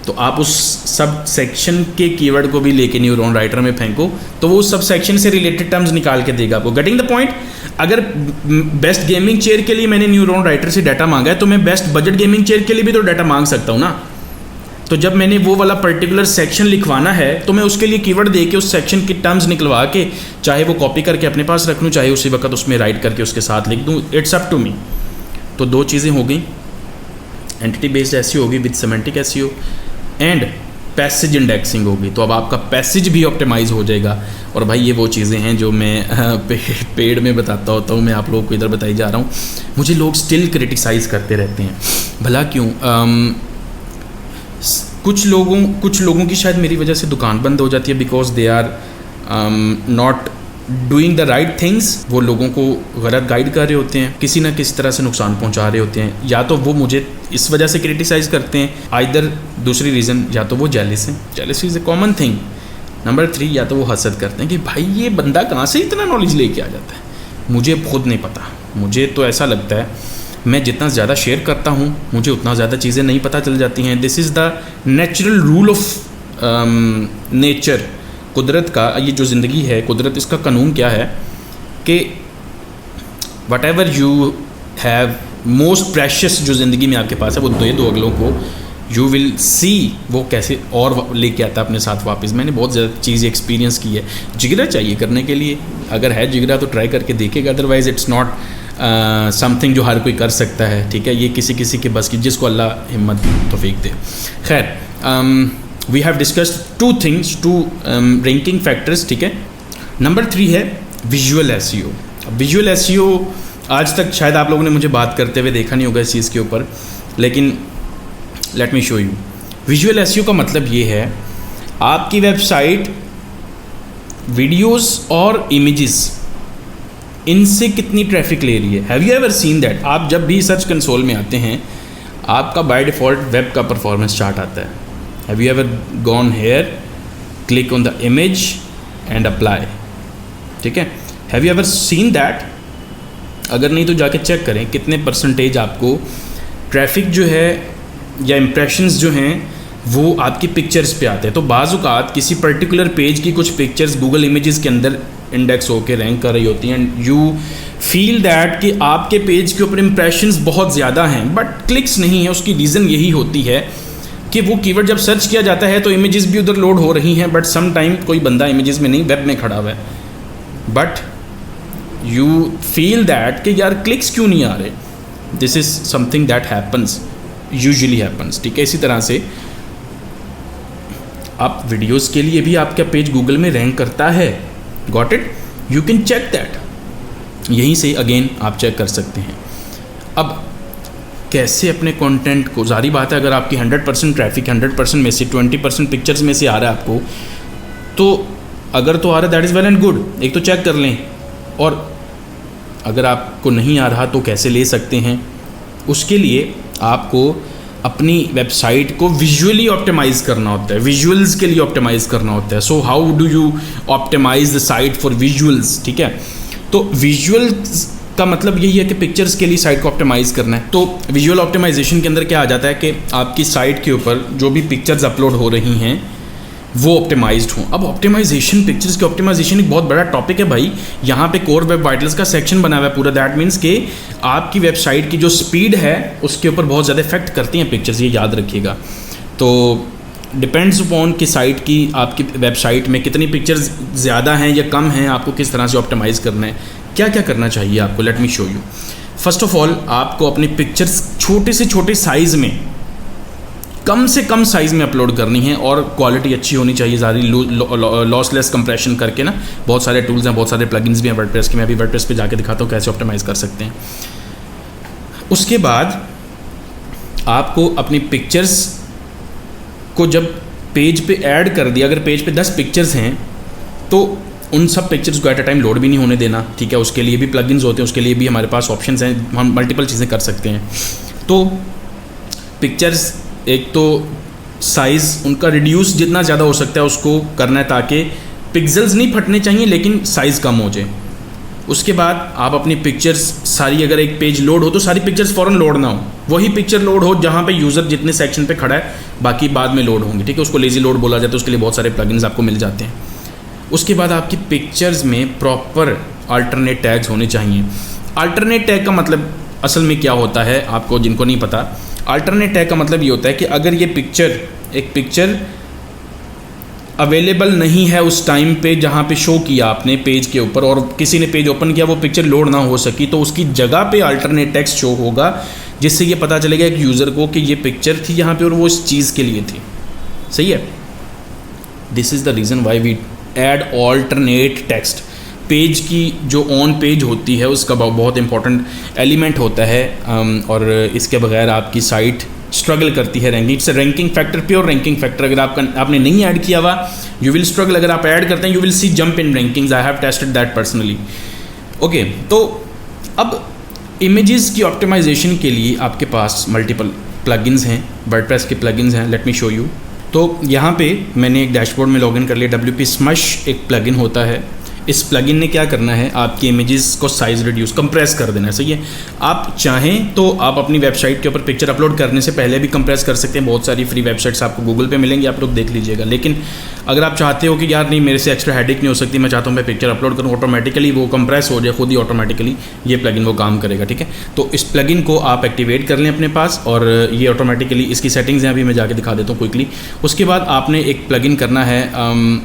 तो आप उस सब सेक्शन के कीवर्ड को भी लेके न्यूरॉन राइटर में फेंको तो वो उस सब सेक्शन से रिलेटेड टर्म्स निकाल के देगा आपको। Getting the point? अगर बेस्ट गेमिंग चेयर के लिए मैंने न्यूरॉन राइटर से डाटा मांगा है तो मैं बेस्ट बजट गेमिंग चेयर के लिए भी तो डाटा मांग सकता हूँ ना। तो जब मैंने वो वाला पर्टिकुलर सेक्शन लिखवाना है तो मैं उसके लिए कीवर्ड दे के उस सेक्शन की टर्म्स निकलवा के, चाहे वो कॉपी करके अपने पास रख लूँ, चाहे उसी वक्त उसमें राइट करके उसके साथ लिख दूँ, इट्स अप टू मी। तो दो चीज़ें हो गई, एंटिटी बेस्ड एसईओ होगी with semantic SEO, and passage indexing होगी। तो अब आपका पैसेज भी ऑप्टिमाइज हो जाएगा। और भाई ये वो चीज़ें हैं जो मैं पेड में बताता होता हूँ, मैं आप लोगों को इधर बताई जा रहा हूँ। मुझे लोग स्टिल क्रिटिसाइज़ करते रहते हैं, भला क्यों? कुछ लोगों की शायद मेरी वजह से दुकान बंद हो जाती है because they are not doing the right things. वो लोगों को गलत गाइड कर रहे होते हैं, किसी ना किसी तरह से नुकसान पहुंचा रहे होते हैं। या तो वो मुझे इस वजह से क्रिटिसाइज़ करते हैं, आइदर दूसरी रीज़न, या तो वो जेलिस हैं, jealous is a common thing. Number 3, या तो वो हसद करते हैं कि भाई ये बंदा कहाँ से इतना नॉलेज लेके आ जाता है। मुझे खुद नहीं पता, मुझे तो ऐसा लगता है मैं जितना ज़्यादा शेयर करता हूँ मुझे उतना ज़्यादा चीज़ें नहीं पता चल जाती हैं। This is the natural rule of nature. कुदरत का ये जो ज़िंदगी है, कुदरत, इसका कानून क्या है कि what ever you have most precious, जो ज़िंदगी में आपके पास है, वो दो अगलों को यू विल सी वो कैसे और लेके आता है अपने साथ वापस। मैंने बहुत ज़्यादा चीज़ें एक्सपीरियंस की है। जिगरा चाहिए करने के लिए, अगर है जिगरा तो ट्राई करके देखेगा, अदरवाइज़ इट्स नॉट समथिंग जो हर कोई कर सकता है, ठीक है। ये किसी किसी के बस की, जिसको अल्लाह हिम्मत तौफीक दे। खैर we have discussed 2 things, 2 ranking factors, ठीक है। नंबर 3 है विजुअल एसईओ। विजुअल एसईओ आज तक शायद आप लोगों ने मुझे बात करते हुए देखा नहीं होगा इस चीज़ के ऊपर, लेकिन let me show you. Visual SEO का मतलब ये है आपकी वेबसाइट वीडियोस और इमेजेस इनसे कितनी ट्रैफिक ले रही है। Have you ever seen that? आप जब भी सर्च कंसोल में आते हैं आपका बाय डिफ़ॉल्ट वेब का परफॉर्मेंस चार्ट आता है। Have you ever gone here, click on the image and apply, ठीक है। Have you ever seen that? अगर नहीं तो जाके चेक करें कितने परसेंटेज आपको ट्रैफिक जो है या इम्प्रेशंस जो हैं वो आपकी पिक्चर्स पे आते हैं। तो बाज़-औक़ात किसी पर्टिकुलर पेज की कुछ पिक्चर्स गूगल इमेजेस के अंदर इंडेक्स होकर रैंक कर रही होती हैं एंड यू फील दैट कि आपके पेज के ऊपर इम्प्रेशंस बहुत ज़्यादा हैं बट क्लिक्स नहीं है। उसकी रीज़न यही होती है कि वो कीवर्ड जब सर्च किया जाता है तो इमेजेस भी उधर लोड हो रही हैं, बट सम टाइम कोई बंदा इमेजेस में नहीं वेब में खड़ा हुआ है, बट यू फील दैट कि यार क्लिक्स क्यों नहीं आ रहे। This is something that happens, usually happens, ठीक है। इसी तरह से आप वीडियोस के लिए भी आपका पेज गूगल में रैंक करता है। Got it? You can check that. यहीं से अगेन आप चेक कर सकते हैं। अब कैसे अपने कंटेंट को, जारी बात है अगर आपकी 100% ट्रैफिक 100% में से 20% पिक्चर्स में से आ रहा है आपको, तो अगर तो आ रहा है that is well and good, एक तो चेक कर लें। और अगर आपको नहीं आ रहा तो कैसे ले सकते हैं? उसके लिए आपको अपनी वेबसाइट को विजुअली ऑप्टिमाइज़ करना होता है, विजुअल्स के लिए ऑप्टिमाइज़ करना होता है। So how do you optimise the site for visuals, ठीक है। तो विजुअल्स का मतलब यही है कि पिक्चर्स के लिए साइट को ऑप्टिमाइज़ करना है। तो विजुअल ऑप्टिमाइजेशन के अंदर क्या आ जाता है कि आपकी साइट के ऊपर जो भी पिक्चर्स अपलोड हो रही हैं वो ऑप्टिमाइज्ड हों। अब ऑप्टिमाइजेशन, पिक्चर्स की ऑप्टिमाइजेशन एक बहुत बड़ा टॉपिक है भाई। यहाँ पे कोर वेब वाइटल्स का सेक्शन बना हुआ है पूरा। दैट मीन्स कि आपकी वेबसाइट की जो स्पीड है उसके ऊपर बहुत ज़्यादा इफेक्ट करती हैं पिक्चर्स, ये याद रखिएगा। तो डिपेंड्स अपॉन कि साइट की, आपकी वेबसाइट में कितनी पिक्चर्स ज़्यादा हैं या कम हैं, आपको किस तरह से ऑप्टिमाइज़ करना है, क्या क्या करना चाहिए आपको। Let me show you. First of all आपको अपनी पिक्चर्स छोटे से छोटे साइज़ में, कम से कम साइज़ में अपलोड करनी है और क्वालिटी अच्छी होनी चाहिए। सारी लॉसलेस कंप्रेशन करके ना, बहुत सारे टूल्स हैं, बहुत सारे प्लगइन्स भी हैं वर्डप्रेस के। मैं अभी वर्डप्रेस पे जाके दिखाता हूँ कैसे ऑप्टिमाइज़ कर सकते हैं। उसके बाद आपको अपनी पिक्चर्स को जब पेज पे ऐड कर दिया, अगर पेज पे 10 पिक्चर्स हैं तो उन सब पिक्चर्स को एट अ टाइम लोड भी नहीं होने देना, ठीक है। उसके लिए भी प्लगइन्स होते हैं, उसके लिए भी हमारे पास ऑप्शंस हैं, हम मल्टीपल चीज़ें कर सकते हैं। तो पिक्चर्स एक तो साइज़ उनका रिड्यूस जितना ज़्यादा हो सकता है उसको करना है, ताकि पिक्सेल्स नहीं फटने चाहिए लेकिन साइज़ कम हो जाए। उसके बाद आप अपनी पिक्चर्स सारी, अगर एक पेज लोड हो तो सारी पिक्चर्स फ़ौरन लोड ना हो, वही पिक्चर लोड हो जहाँ पे यूज़र जितने सेक्शन पे खड़ा है, बाकी बाद में लोड होंगे, ठीक है। उसको लेज़ी लोड बोला जाता है, उसके लिए बहुत सारे प्लगइन्स आपको मिल जाते हैं। उसके बाद आपकी पिक्चर्स में प्रॉपर अल्टरनेट टैग्स होने चाहिए। अल्टरनेट टैग का मतलब असल में क्या होता है, आपको जिनको नहीं पता, अल्टरनेट टैग का मतलब ये होता है कि अगर ये एक पिक्चर अवेलेबल नहीं है उस टाइम पे जहाँ पे शो किया आपने पेज के ऊपर, और किसी ने पेज ओपन किया वो पिक्चर लोड ना हो सकी, तो उसकी जगह पे अल्टरनेट टेक्स्ट शो होगा, जिससे ये पता चलेगा एक यूज़र को कि ये पिक्चर थी यहाँ पे और वो इस चीज़ के लिए थी। सही है। This is the reason why we add alternate text. Page की जो ऑन पेज होती है उसका बहुत इंपॉर्टेंट एलिमेंट होता है, और इसके बगैर आपकी साइट स्ट्रगल करती है ranking. It's ranking factor, pure ranking factor. अगर आपने नहीं ऐड किया हुआ, यू विल स्ट्रगल। अगर आप ऐड करते हैं, you will see jump in rankings. I have tested that personally. Okay, तो अब इमेजेस की ऑप्टिमाइजेशन के लिए आपके पास मल्टीपल प्लगइन्स हैं, वर्डप्रेस के प्लगइन्स हैं। Let me show you. तो यहाँ पे मैंने एक डैशबोर्ड में लॉगिन कर लिया। WP Smush एक प्लगइन होता है। इस प्लगइन ने क्या करना है, आपकी इमेजेस को साइज़ रिड्यूस, कंप्रेस कर देना है। सही है। आप चाहें तो आप अपनी वेबसाइट के ऊपर पिक्चर अपलोड करने से पहले भी कंप्रेस कर सकते हैं। बहुत सारी फ्री वेबसाइट्स आपको गूगल पे मिलेंगी, आप लोग देख लीजिएगा। लेकिन अगर आप चाहते हो कि यार नहीं, मेरे से एक्स्ट्रा हेडेक नहीं हो सकती, मैं चाहता हूँ मैं पिक्चर अपलोड करूँ, ऑटोमेटिकली वो कंप्रेस हो जाए खुद ही ऑटोमेटिकली, ये प्लगइन वो काम करेगा। ठीक है, तो इस प्लगइन को आप एक्टिवेट कर लें अपने पास, और ये ऑटोमेटिकली, इसकी सेटिंग्स हैं अभी मैं जाके दिखा देता हूँ क्विकली। उसके बाद आपने एक प्लगइन करना है,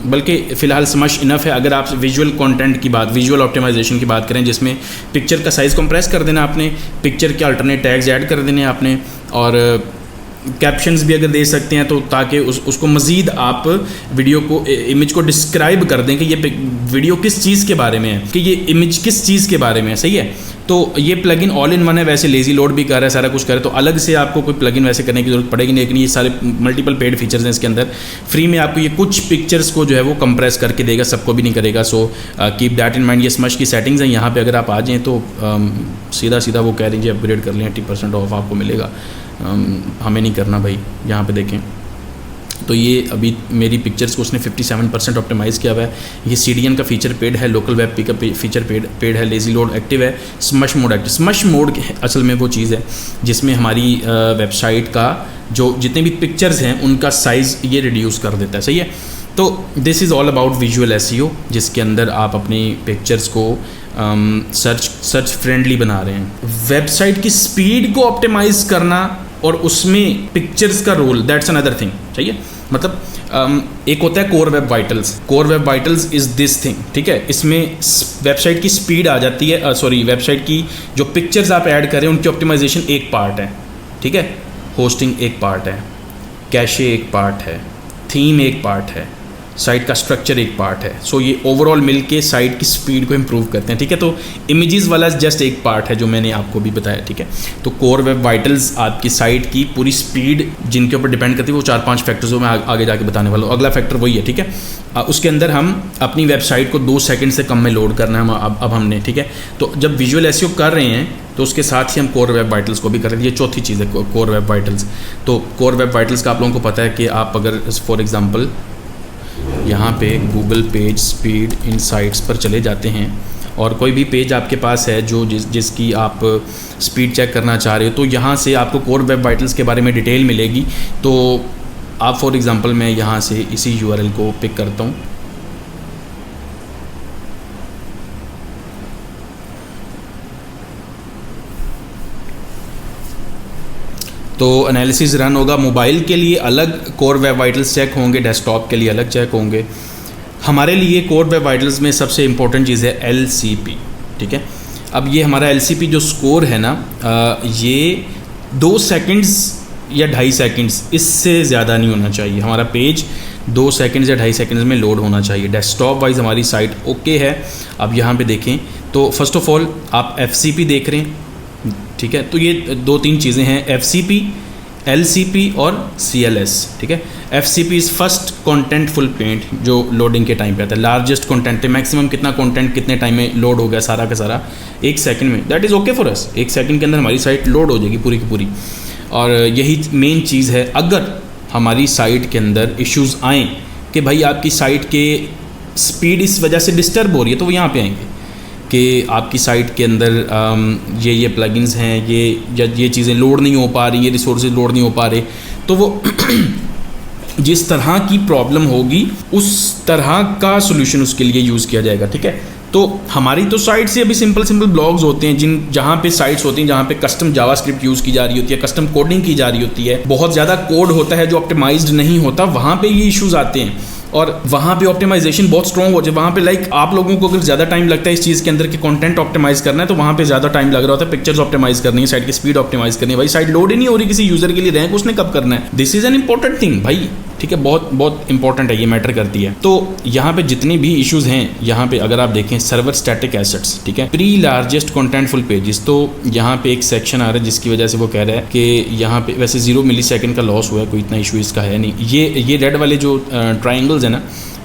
बल्कि फ़िलहाल Smush इनफ है। अगर आप विजुअल विजुअल कंटेंट की बात, विजुअल ऑप्टिमाइजेशन की बात करें, जिसमें पिक्चर का साइज़ कंप्रेस कर देना आपने, पिक्चर के अल्टरनेट टैग्स ऐड कर देने आपने, और कैप्शंस भी अगर दे सकते हैं तो ताकि उसको मज़ीद आप वीडियो को, इमेज को डिस्क्राइब कर दें कि ये वीडियो किस चीज़ के बारे में है, कि ये इमेज किस चीज़ के बारे में है। सही है, तो ये प्लगइन ऑल इन वन है। वैसे लेजी लोड भी कर रहा है, सारा कुछ कर रहा है, तो अलग से आपको कोई प्लगइन वैसे करने की जरूरत पड़ेगी नहीं, लेकिन ये सारे मल्टीपल पेड फीचर्स हैं इसके अंदर। फ्री में आपको ये कुछ पिक्चर्स को जो है वो कंप्रेस करके देगा, सबको भी नहीं करेगा। So keep that in mind. ये स्मश की सेटिंग्स हैं, यहाँ पे अगर आप आ जाएँ तो सीधा सीधा वो कह रही है अपग्रेड कर लें, 80% ऑफ आपको मिलेगा। हमें नहीं करना भाई। यहाँ पे देखें तो ये अभी मेरी पिक्चर्स को उसने 57% ऑप्टिमाइज़ किया हुआ है। ये CDN का फीचर पेड है, लोकल वेब पी का फीचर पेड है, लेजी लोड एक्टिव है, smudge mode active. Smudge mode असल में वो चीज़ है जिसमें हमारी वेबसाइट का जो जितने भी पिक्चर्स हैं उनका साइज़ ये रिड्यूस कर देता है। सही है, तो this is all about visual SEO, जिसके अंदर आप अपनी पिक्चर्स को सर्च फ्रेंडली बना रहे हैं। वेबसाइट की स्पीड को ऑप्टिमाइज़ करना और उसमें पिक्चर्स का रोल, दैट्स अनदर थिंग। चाहिए, मतलब एक होता है core web vitals. Core web vitals is this thing, ठीक है। इसमें वेबसाइट की स्पीड आ जाती है, वेबसाइट की जो पिक्चर्स आप ऐड करें उनकी ऑप्टिमाइजेशन एक पार्ट है, ठीक है। होस्टिंग एक पार्ट है, कैशे एक पार्ट है, थीम एक पार्ट है, साइट का स्ट्रक्चर एक पार्ट है। सो ये ओवरऑल मिलके साइट की स्पीड को इम्प्रूव करते हैं, ठीक है। तो इमेजेस वाला जस्ट एक पार्ट है जो मैंने आपको भी बताया, ठीक है। तो कोर वेब वाइटल्स आपकी साइट की पूरी स्पीड जिनके ऊपर डिपेंड करती है, वो 4-5 फैक्टर्स मैं आगे जाके बताने वाला हूँ। अगला फैक्टर वही है, ठीक है। उसके अंदर हम अपनी वेबसाइट को 2 सेकंड से कम में लोड करना है अब हमने, ठीक है। तो जब विजुअल SEO कर रहे हैं तो उसके साथ ही हम कोर वेब वाइटल्स को भी कर रहे हैं। ये चौथी चीज़ है कोर वेब वाइटल्स। तो कोर वेब वाइटल्स का आप लोगों को पता है कि आप अगर फॉर एग्जांपल यहाँ पे गूगल पेज स्पीड इनसाइट्स पर चले जाते हैं और कोई भी पेज आपके पास है जो जिसकी आप स्पीड चेक करना चाह रहे हो, तो यहाँ से आपको कोर वेब वाइटल्स के बारे में डिटेल मिलेगी। तो आप फॉर एग्जांपल मैं यहाँ से इसी URL को पिक करता हूँ, तो एनालिसिस रन होगा। मोबाइल के लिए अलग कोर वेब वाइटल्स चेक होंगे, डेस्कटॉप के लिए अलग चेक होंगे। हमारे लिए कोर वेब वाइटल्स में सबसे इम्पोर्टेंट चीज़ है LCP, ठीक है। अब ये हमारा LCP जो स्कोर है ना, ये 2 सेकंड्स या 2.5 सेकंड्स, इससे ज़्यादा नहीं होना चाहिए। हमारा पेज 2 सेकंड्स या 2.5 सेकंड्स में लोड होना चाहिए। डेस्कटॉप वाइज हमारी साइट ओके है। अब यहाँ पे देखें तो फर्स्ट ऑफ ऑल आप FCP देख रहे हैं, ठीक है। तो ये 2-3 चीज़ें हैं, FCP, LCP और CLS, ठीक है। FCP इज़ फर्स्ट कॉन्टेंटफुल पेंट, जो लोडिंग के टाइम पे आता है। लार्जेस्ट कॉन्टेंट है, मैक्सिमम कितना कॉन्टेंट कितने टाइम में लोड हो गया सारा का सारा, 1 सेकंड में। That is okay for us. 1 second के अंदर हमारी साइट लोड हो जाएगी पूरी की पूरी। और यही मेन चीज़ है। अगर हमारी साइट के अंदर इश्यूज़ आएँ कि भाई आपकी साइट के स्पीड इस वजह से डिस्टर्ब हो रही है, तो वो यहाँ पर आएंगे कि आपकी साइट के अंदर ये प्लगइन्स हैं, ये चीज़ें लोड नहीं हो पा रही, ये रिसोर्सेज लोड नहीं हो पा रहे, तो वो जिस तरह की प्रॉब्लम होगी उस तरह का सोल्यूशन उसके लिए यूज़ किया जाएगा, ठीक है। तो हमारी तो साइट से अभी सिंपल ब्लॉग्स होते हैं जहाँ पे साइट्स होती हैं जहाँ पे कस्टम जावास्क्रिप्ट यूज़ की जा रही होती है, कस्टम कोडिंग की जा रही होती है, बहुत ज़्यादा कोड होता है जो ऑप्टिमाइज्ड नहीं होता, वहाँ पे ये इश्यूज़ आते हैं। और वहाँ पे ऑप्टिमाइजेशन बहुत स्ट्रॉन्ग हो जाए। वहाँ पे लाइक आप लोगों को अगर ज़्यादा टाइम लगता है इस चीज़ के अंदर कि कंटेंट ऑप्टिमाइज़ करना है, तो वहाँ पे ज़्यादा टाइम लग रहा होता है। पिक्चर्स ऑप्टिमाइज़ करनी है, साइट की स्पीड ऑप्टिमाइज़ करनी है, भाई साइट लोड ही नहीं हो रही किसी यूज़र के लिए, रैंक उसने कब करना है। This is an important thing भाई, ठीक है। बहुत इंपॉर्टेंट है, ये मैटर करती है। तो यहाँ पे जितने भी इश्यूज़ हैं, यहाँ पे अगर आप देखें सर्वर स्टैटिक एसेट्स, ठीक है, प्री लार्जेस्ट कॉन्टेंटफुल पेजेस, तो यहाँ पे एक सेक्शन आ रहा है जिसकी वजह से वो कह रहा है कि यहाँ पे वैसे 0 मिलीसेकंड का लॉस हुआ है, कोई इतना इशू इसका है नहीं। ये रेड वाले जो ट्राइंगल्स है ना,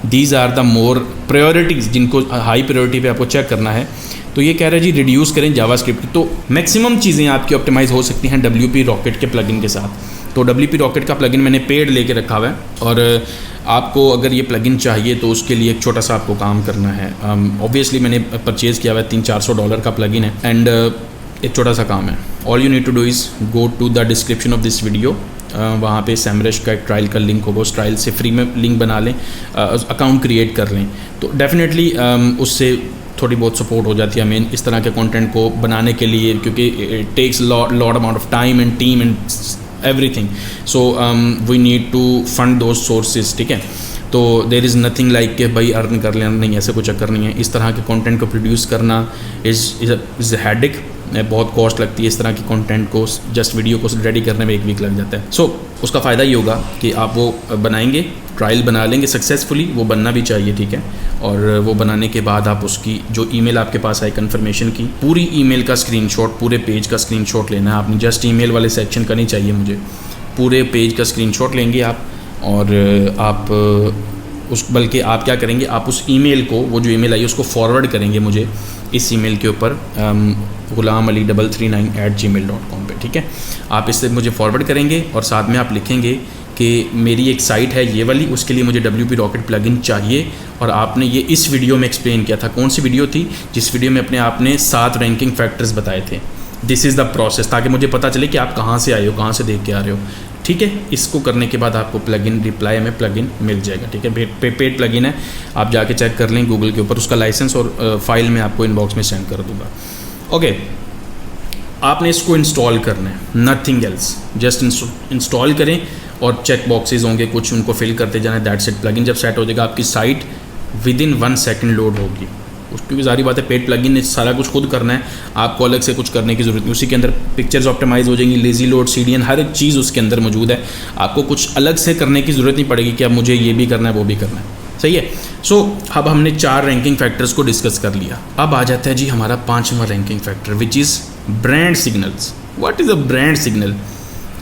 these are the more priorities, जिनको हाई प्रायोरिटी पे आपको चेक करना है। तो ये कह रहा है जी रिड्यूस करें जावास्क्रिप्ट। तो मैक्सिमम चीज़ें आपकी ऑप्टिमाइज़ हो सकती हैं WP रॉकेट के प्लगइन के साथ। तो WP रॉकेट का प्लगइन मैंने पेड लेके रखा हुआ है, और आपको अगर ये प्लगइन चाहिए तो उसके लिए एक छोटा सा आपको काम करना है। ऑब्वियसली मैंने परचेज़ किया हुआ है, $300-400 का प्लगइन है, एंड एक छोटा सा काम है। All you need to do is go to the description of this video, वहाँ पे सैमरश का एक ट्रायल का लिंक होगा, उस ट्रायल से फ्री में लिंक बना लें, अकाउंट क्रिएट कर लें, तो डेफिनेटली उससे थोड़ी बहुत सपोर्ट हो जाती है हमें इस तरह के कंटेंट को बनाने के लिए, क्योंकि it takes lot amount of time and team and everything. So we need to fund those sources, ठीक है। तो देर इज़ नथिंग लाइक कि भाई अर्न कर लेना, नहीं, ऐसे कुछ चक्कर नहीं है। इस तरह के कंटेंट को प्रोड्यूस करना इज़ हेडेक, बहुत कॉस्ट लगती है इस तरह की कंटेंट को, जस्ट वीडियो को रेडी करने में 1 वीक लग जाता है। सो उसका फ़ायदा ये होगा कि आप वो बनाएंगे, ट्रायल बना लेंगे सक्सेसफुली, वो बनना भी चाहिए, ठीक है। और वो बनाने के बाद आप उसकी जो ईमेल आपके पास आए कन्फर्मेशन की, पूरी ईमेल का स्क्रीनशॉट, पूरे पेज का स्क्रीनशॉट लेना है आपने, जस्ट ईमेल वाले सेक्शन का नहीं चाहिए मुझे, पूरे पेज का स्क्रीनशॉट लेंगे आप। और आप बल्कि आप क्या करेंगे, आप उस ईमेल को, वो जो ईमेल आई उसको फॉरवर्ड करेंगे मुझे इस ईमेल के ऊपर ghulamali339@gmail.com पे, ठीक है। आप इससे मुझे फॉरवर्ड करेंगे और साथ में आप लिखेंगे कि मेरी एक साइट है ये वाली, उसके लिए मुझे WP Rocket प्लगइन चाहिए। और आपने ये इस वीडियो में एक्सप्लेन किया था, कौन सी वीडियो थी, जिस वीडियो में आपने 7 रैंकिंग फैक्टर्स बताए थे। दिस इज़ द प्रोसेस, ताकि मुझे पता चले कि आप कहाँ से आए हो, कहाँ से देख के आ रहे हो, ठीक है। इसको करने के बाद आपको प्लगइन रिप्लाई में प्लगइन मिल जाएगा, ठीक है। पेड प्लगइन है, आप जाके चेक कर लें गूगल के ऊपर, उसका लाइसेंस और फाइल में आपको इनबॉक्स में सेंड कर दूँगा। ओके, आपने इसको इंस्टॉल करना है, नथिंग एल्स, जस्ट इंस्टॉल करें और चेक बॉक्सेस होंगे कुछ, उनको फिल करते जाना, दैट्स इट। प्लगइन जब सेट हो जाएगा आपकी साइट विदिन 1 सेकंड लोड होगी, क्योंकि सारी बात है पेड प्लगइन ने सारा कुछ खुद करना है, आपको अलग से कुछ करने की ज़रूरत नहीं। उसी के अंदर पिक्चर्स ऑप्टिमाइज़ हो जाएंगी, लेजी लोड, CDN, हर एक चीज़ उसके अंदर मौजूद है, आपको कुछ अलग से करने की ज़रूरत नहीं पड़ेगी कि अब मुझे ये भी करना है वो भी करना है, सही है। सो अब हमने 4 रैंकिंग फैक्टर्स को डिस्कस कर लिया। अब आ जाता है जी हमारा 5वां ranking factor, which is brand signals. What is a brand signal?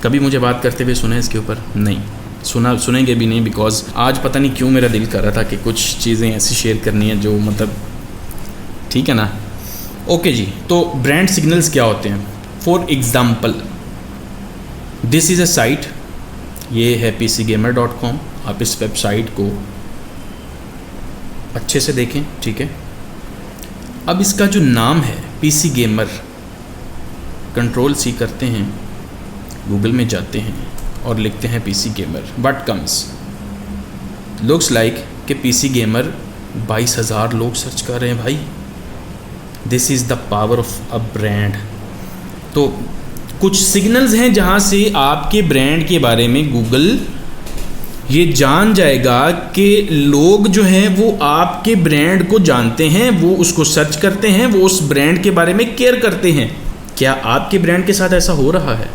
कभी मुझे बात करते हुए सुना है इसके ऊपर? नहीं सुनेंगे भी नहीं, बिकॉज आज पता नहीं क्यों मेरा दिल कर रहा था कि कुछ चीज़ें ऐसी शेयर करनी है जो मतलब, ठीक है ना। ओके जी, तो ब्रांड सिग्नल्स क्या होते हैं? For example, this is a site, ये है pcgamer.com। आप इस वेबसाइट को अच्छे से देखें, ठीक है। अब इसका जो नाम है PC गेमर, Ctrl+C करते हैं, गूगल में जाते हैं और लिखते हैं PC gamer, what comes? Looks like कि PC गेमर 22,000 लोग सर्च कर रहे हैं भाई। This is the power of a brand. तो कुछ सिग्नल्स हैं जहाँ से आपके ब्रांड के बारे में गूगल ये जान जाएगा कि लोग जो हैं वो आपके ब्रांड को जानते हैं, वो उसको सर्च करते हैं, वो उस ब्रांड के बारे में केयर करते हैं। क्या आपके ब्रांड के साथ ऐसा हो रहा है?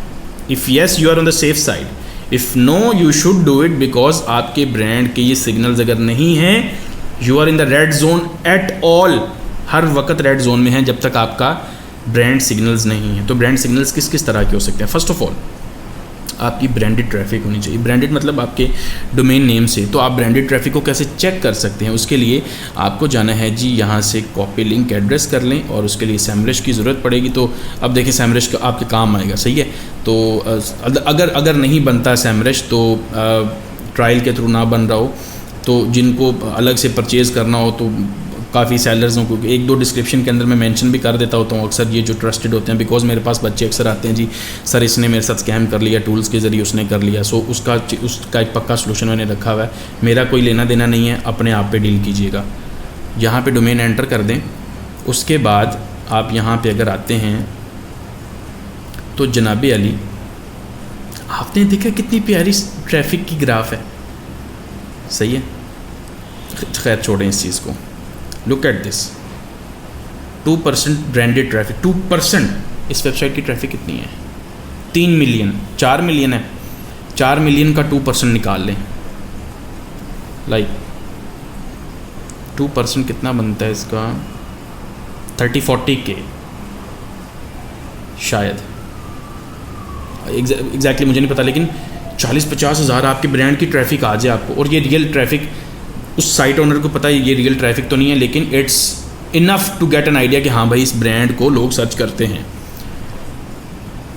If yes, you are on the safe side. If no, you should do it, because आपके ब्रांड के ये सिग्नल्स अगर नहीं हैं, you are in the red zone at all. हर वक्त रेड जोन में है जब तक आपका ब्रांड सिग्नल्स नहीं है। तो ब्रांड सिग्नल्स किस किस तरह के हो सकते हैं? फर्स्ट ऑफ ऑल, आपकी ब्रांडेड ट्रैफिक होनी चाहिए। ब्रांडेड मतलब आपके डोमेन नेम से। तो आप ब्रांडेड ट्रैफिक को कैसे चेक कर सकते हैं? उसके लिए आपको जाना है जी, यहाँ से कॉपी लिंक एड्रेस कर लें और उसके लिए सैमरश की ज़रूरत पड़ेगी। तो अब देखिए सैमरश का आपके काम आएगा, सही है। तो अगर नहीं बनता सैमरश, तो ट्रायल के थ्रू ना बन रहा हो, तो जिनको अलग से परचेज़ करना हो तो काफ़ी सेलर्स को 1-2 डिस्क्रिप्शन के अंदर मैं मेंशन भी कर देता होता हूँ अक्सर, ये जो ट्रस्टेड होते हैं। बिकॉज मेरे पास बच्चे अक्सर आते हैं जी, सर इसने मेरे साथ स्कैम कर लिया, टूल्स के ज़रिए उसने कर लिया। सो उसका एक पक्का सलूशन मैंने रखा हुआ है। मेरा कोई लेना देना नहीं है, अपने आप पे डील कीजिएगा। यहाँ पे डोमेन एंटर कर दें, उसके बाद आप यहाँ पे अगर आते हैं तो जनाबे अली, आपने देखा कितनी प्यारी ट्रैफिक की ग्राफ है, सही है। खैर छोड़ें इस चीज़ को। Look at this, 2% branded traffic. 2% इस वेबसाइट की ट्रैफिक कितनी है? 3 मिलियन, 4 मिलियन है। 4 मिलियन का 2% निकाल लें, लाइक 2% कितना बनता है इसका? 30-40 के शायद, एग्जैक्टली मुझे नहीं पता, लेकिन 40-50 हज़ार आपके ब्रांड की ट्रैफिक आ जाए आपको। और ये रियल ट्रैफिक, उस साइट ओनर को पता है ये रियल ट्रैफिक तो नहीं है, लेकिन it's enough to get an idea कि हाँ भाई इस ब्रांड को लोग सर्च करते हैं।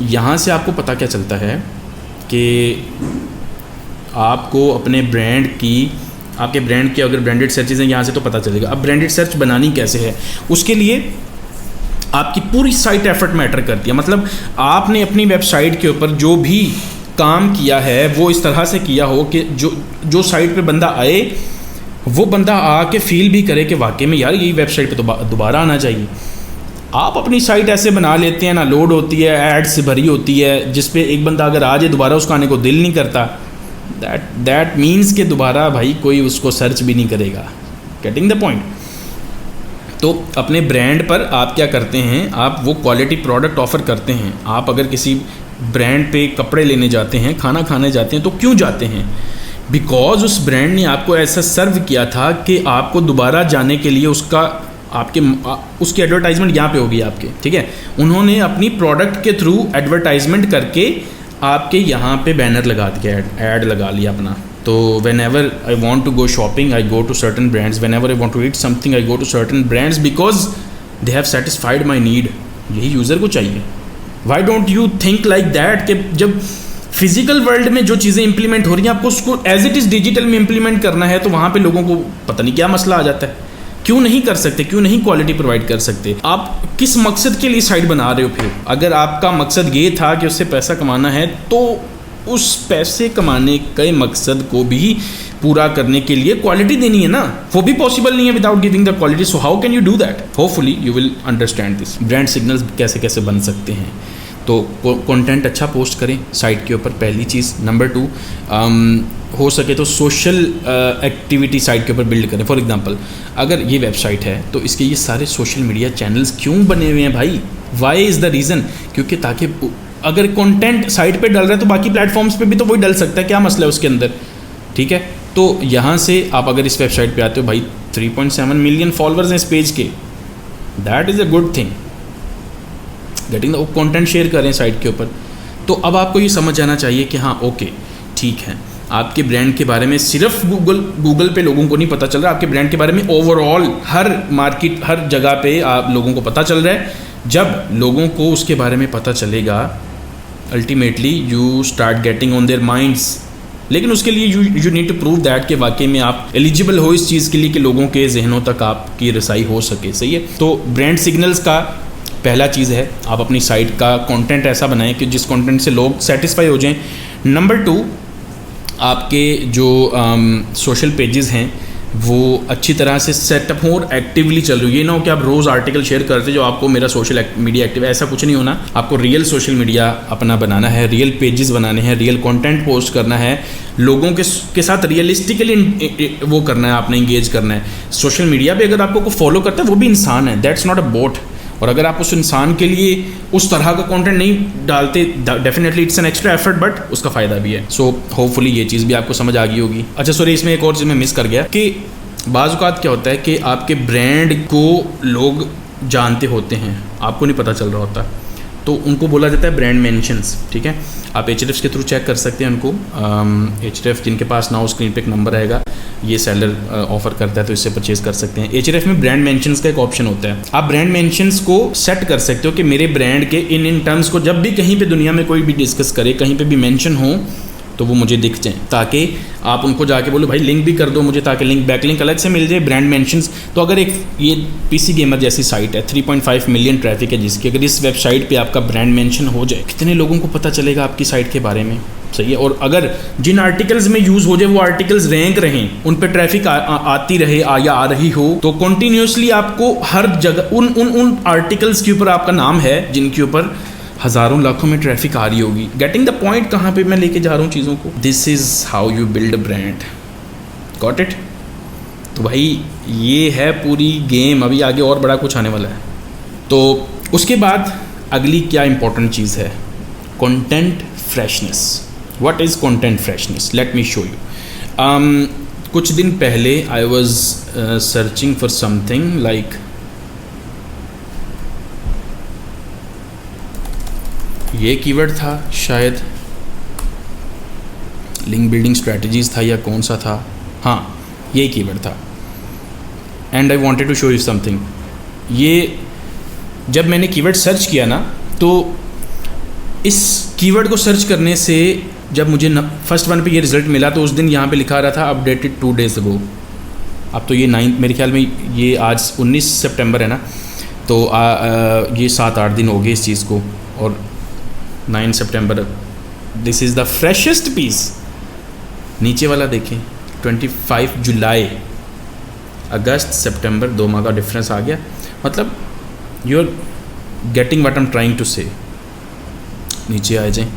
यहाँ से आपको पता क्या चलता है कि आपको अपने ब्रांड की, आपके ब्रांड की अगर ब्रांडेड सर्चेज हैं यहाँ से तो पता चलेगा। अब ब्रांडेड सर्च बनानी कैसे है? उसके लिए आपकी पूरी साइट एफर्ट मैटर करती है। मतलब आपने अपनी वेबसाइट के ऊपर जो भी काम किया है वो इस तरह से किया हो कि जो साइट पे बंदा आए, वो बंदा आके फील भी करे कि वाकई में यार यही वेबसाइट पे तो दोबारा आना चाहिए। आप अपनी साइट ऐसे बना लेते हैं ना, लोड होती है, एड से भरी होती है, जिस पे एक बंदा अगर आ जाए दोबारा उसका आने को दिल नहीं करता। दैट मीन्स कि दोबारा भाई कोई उसको सर्च भी नहीं करेगा। Getting the point. तो अपने ब्रांड पर आप क्या करते हैं, आप वो क्वालिटी प्रोडक्ट ऑफर करते हैं। आप अगर किसी ब्रांड पे कपड़े लेने जाते हैं, खाना खाने जाते हैं, तो क्यों जाते हैं? बिकॉज उस ब्रांड ने आपको ऐसा सर्व किया था कि आपको दोबारा जाने के लिए उसकी एडवर्टाइजमेंट यहाँ पे होगी आपके, ठीक है। उन्होंने अपनी प्रोडक्ट के थ्रू एडवर्टाइजमेंट करके आपके यहाँ पे बैनर लगा दिया, ऐड लगा लिया अपना। तो whenever I want to go shopping I go to certain brands, whenever I want to eat something I go to certain brands because they have satisfied my need. यही user को चाहिए। Why don't you think like that कि जब physical world में जो चीज़ें implement हो रही हैं आपको उसको एज इट इज़ डिजिटल में इंप्लीमेंट करना है, तो वहाँ पे लोगों को पता नहीं क्या मसला आ जाता है। क्यों नहीं कर सकते, क्यों नहीं क्वालिटी प्रोवाइड कर सकते? आप किस मकसद के लिए साइट बना रहे हो? फिर अगर आपका मकसद ये था कि उससे पैसा कमाना है, तो उस पैसे कमाने के मकसद को भी पूरा करने के लिए क्वालिटी देनी है ना। वो भी पॉसिबल नहीं है without giving the quality. So how can you do that? Hopefully you will understand this. Brand signals कैसे कैसे बन सकते हैं? तो कंटेंट अच्छा पोस्ट करें साइट के ऊपर, पहली चीज़। नंबर 2, हो सके तो सोशल एक्टिविटी साइट के ऊपर बिल्ड करें। फॉर एग्जांपल, अगर ये वेबसाइट है तो इसके ये सारे सोशल मीडिया चैनल्स क्यों बने हुए हैं भाई? Why is the reason? क्योंकि ताकि अगर कंटेंट साइट पे डल रहा है तो बाकी प्लेटफॉर्म्स पे भी तो वही डल सकता है। क्या मसला है उसके अंदर? ठीक है। तो यहाँ से आप अगर इस वेबसाइट पे आते हो, भाई 3.7 मिलियन फॉलोअर्स हैं इस पेज के, that is a good thing. Getting the content share करें साइट के ऊपर। तो अब आपको ये समझ आना चाहिए कि हाँ ओके ठीक है, आपके ब्रांड के बारे में सिर्फ गूगल पे लोगों को नहीं पता चल रहा, आपके ब्रांड के बारे में ओवरऑल हर मार्केट, हर जगह पे आप लोगों को पता चल रहा है। जब लोगों को उसके बारे में पता चलेगा, ultimately you start getting on their minds. लेकिन उसके लिए you need to prove that कि वाकई में आप एलिजिबल हो इस चीज़ के लिए कि लोगों के जहनों तक आपकी रसाई हो सके। सही है। तो ब्रांड सिग्नल्स का पहला चीज़ है, आप अपनी साइट का कंटेंट ऐसा बनाएं कि जिस कंटेंट से लोग सेटिस्फाई हो जाएं। नंबर 2, आपके जो सोशल पेजेस हैं वो अच्छी तरह से सेटअप हो और एक्टिवली चल रही हो। ये ना हो कि आप रोज़ आर्टिकल शेयर करते जो आपको मेरा सोशल मीडिया एक्टिव है, ऐसा कुछ नहीं होना। आपको रियल सोशल मीडिया अपना बनाना है, रियल पेजेस बनाने हैं, रियल कंटेंट पोस्ट करना है, लोगों के साथ रियलिस्टिकली वो करना है, आपने इंगेज करना है। सोशल मीडिया पे अगर आपको फॉलो करता है वो भी इंसान है, दैट्स नॉट अ बोट। और अगर आप उस इंसान के लिए उस तरह का कंटेंट नहीं डालते, definitely it's an extra effort, but उसका फ़ायदा भी है। सो होपफुली ये चीज़ भी आपको समझ आ गई होगी। अच्छा सॉरी, इसमें एक और चीज़ मैं मिस कर गया कि बाज़ औक़ात क्या होता है कि आपके ब्रांड को लोग जानते होते हैं, आपको नहीं पता चल रहा होता, तो उनको बोला जाता है ब्रांड मेंशंस। ठीक है, आप एचरेफ के थ्रू चेक कर सकते हैं उनको। एचरेफ जिनके पास ना हो, स्क्रीन पे एक नंबर आएगा, ये सेलर ऑफर करता है तो इससे परचेज कर सकते हैं। एचरेफ में ब्रांड मेंशंस का एक ऑप्शन होता है, आप ब्रांड मेंशंस को सेट कर सकते हो कि मेरे ब्रांड के इन टर्म्स को जब भी कहीं पे दुनिया में कोई भी डिस्कस करे, कहीं पे भी मेंशन हो, तो वो मुझे दिख जाए, ताकि आप उनको जाके बोलो भाई लिंक भी कर दो मुझे, ताकि लिंक बैकलिंक अलग से मिल जाए, ब्रांड मेंशंस। तो अगर एक ये पीसी गेमर जैसी साइट है, 3.5 मिलियन ट्रैफिक है जिसकी, अगर इस वेबसाइट पे आपका ब्रांड मेंशन हो जाए, कितने लोगों को पता चलेगा आपकी साइट के बारे में। सही है। और अगर जिन आर्टिकल्स में यूज़ हो जाए वो आर्टिकल्स रैंक रहें, उन पर ट्रैफिक आती रहे या आ रही हो, तो कॉन्टीन्यूसली आपको हर जगह उन आर्टिकल्स के ऊपर आपका नाम है जिनके ऊपर हज़ारों लाखों में ट्रैफिक आ रही होगी। गेटिंग द पॉइंट कहाँ पे मैं लेके जा रहा हूँ चीज़ों को। This is how you build a brand. Got it? तो भाई ये है पूरी गेम, अभी आगे और बड़ा कुछ आने वाला है। तो उसके बाद अगली क्या इंपॉर्टेंट चीज़ है, content freshness. What is content freshness? Let me show you. कुछ दिन पहले I was searching for something like, ये कीवर्ड था शायद, लिंक बिल्डिंग स्ट्रैटेजीज था या कौन सा था, हाँ ये कीवर्ड था। And I wanted to show you something. ये जब मैंने कीवर्ड सर्च किया ना, तो इस कीवर्ड को सर्च करने से जब मुझे फर्स्ट वन पे ये रिज़ल्ट मिला, तो उस दिन यहाँ पे लिखा रहा था अपडेटेड 2 days ago। अब तो ये 9 मेरे ख्याल में, ये आज 19 सितंबर है ना, तो ये 7-8 दिन हो गए इस चीज़ को, और 9 सितंबर, this is the freshest piece. नीचे वाला देखें, 25 जुलाई, अगस्त, सितंबर, 2 माह का डिफरेंस आ गया। मतलब you are getting what I am trying to say. नीचे आ जाएं,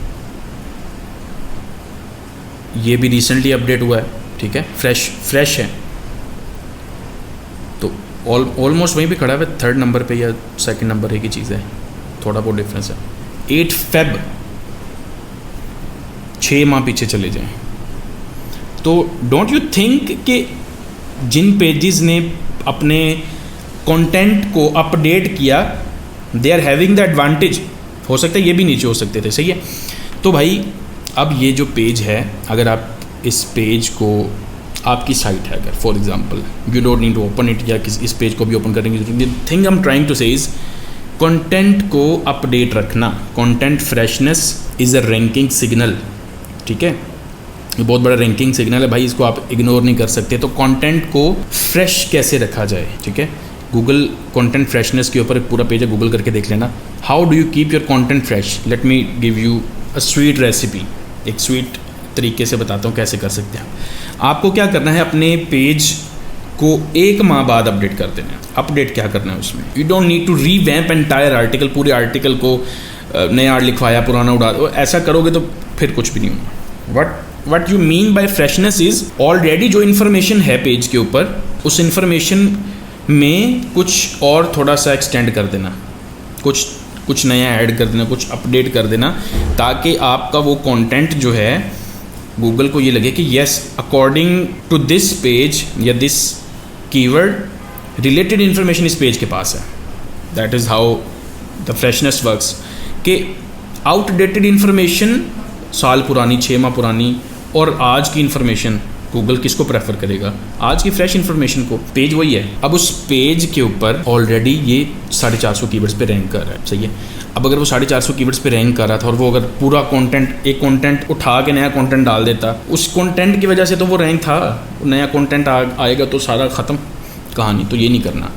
ये भी रिसेंटली अपडेट हुआ है, ठीक है, फ्रेश है, तो ऑलमोस्ट वहीं पे खड़ा है, थर्ड नंबर पे या सेकंड नंबर एक ही चीज़ है, थोड़ा बहुत डिफरेंस है। 8 फेब, 6 माह पीछे चले जाएं तो डोंट यू थिंक कि जिन पेजेस ने अपने कंटेंट को अपडेट किया they are having the advantage. हो सकता है ये भी नीचे हो सकते थे, सही है। तो भाई अब ये जो पेज है, अगर आप इस पेज को, आपकी साइट है अगर for example, you don't need to open it, या इस पेज को भी ओपन करने की जरूरत नहीं। Thing I am trying to say is content को अपडेट रखना, content freshness is a ranking signal, ठीक है, ये बहुत बड़ा रैंकिंग सिग्नल है भाई, इसको आप इग्नोर नहीं कर सकते। तो कंटेंट को फ्रेश कैसे रखा जाए, ठीक है, गूगल कंटेंट फ्रेशनेस के ऊपर एक पूरा पेज है, गूगल करके देख लेना। How do you keep your content fresh, let me give you a sweet recipe, एक स्वीट तरीके से बताता हूँ कैसे कर सकते हैं। आपको क्या करना है, अपने पेज को 1 माह बाद अपडेट कर देना है। अपडेट क्या करना है उसमें, you don't need to revamp entire article, पूरे आर्टिकल को नया लिखवाया पुराना उड़ा, ऐसा करोगे तो फिर कुछ भी नहीं होगा। What you mean by freshness is already जो इन्फॉर्मेशन है पेज के ऊपर, उस इन्फॉर्मेशन में कुछ और थोड़ा सा एक्सटेंड कर देना, कुछ नया ऐड कर देना, कुछ अपडेट कर देना, ताकि आपका वो कंटेंट जो है गूगल को ये लगे कि yes according to this page या दिस कीवर्ड रिलेटेड इन्फॉर्मेशन इस पेज के पास है। That is how the freshness works. कि आउटडेटेड इन्फॉर्मेशन, साल पुरानी, 6 माह पुरानी, और आज की इन्फॉर्मेशन, गूगल किसको प्रेफर करेगा, आज की फ्रेश इन्फॉर्मेशन को। पेज वही है, अब उस पेज के ऊपर ऑलरेडी ये 450 कीवर्ड्स पे रैंक कर रहा है, सही है। अब अगर वो 450 कीवर्ड्स पे रैंक कर रहा था और वो अगर पूरा कंटेंट, एक कंटेंट उठा के नया कंटेंट डाल देता, उस कंटेंट की वजह से तो वो रैंक था, नया कंटेंट आएगा तो सारा ख़त्म कहानी। तो ये नहीं करना,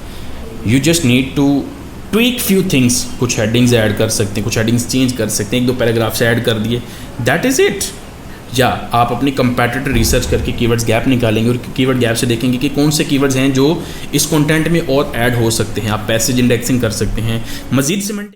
you just need to tweak few things, कुछ हेडिंग्स ऐड कर सकते हैं, कुछ हेडिंग्स चेंज कर सकते हैं, 1-2 पैराग्राफ्स ऐड कर दिए, दैट इज़ इट। या आप अपनी कंपैटिटर रिसर्च करके कीवर्ड्स गैप निकालेंगे और कीवर्ड गैप से देखेंगे कि कौन से कीवर्ड्स हैं जो इस कंटेंट में और ऐड हो सकते हैं। आप पैसेज इंडेक्सिंग कर सकते हैं, मज़ीद सीमेंट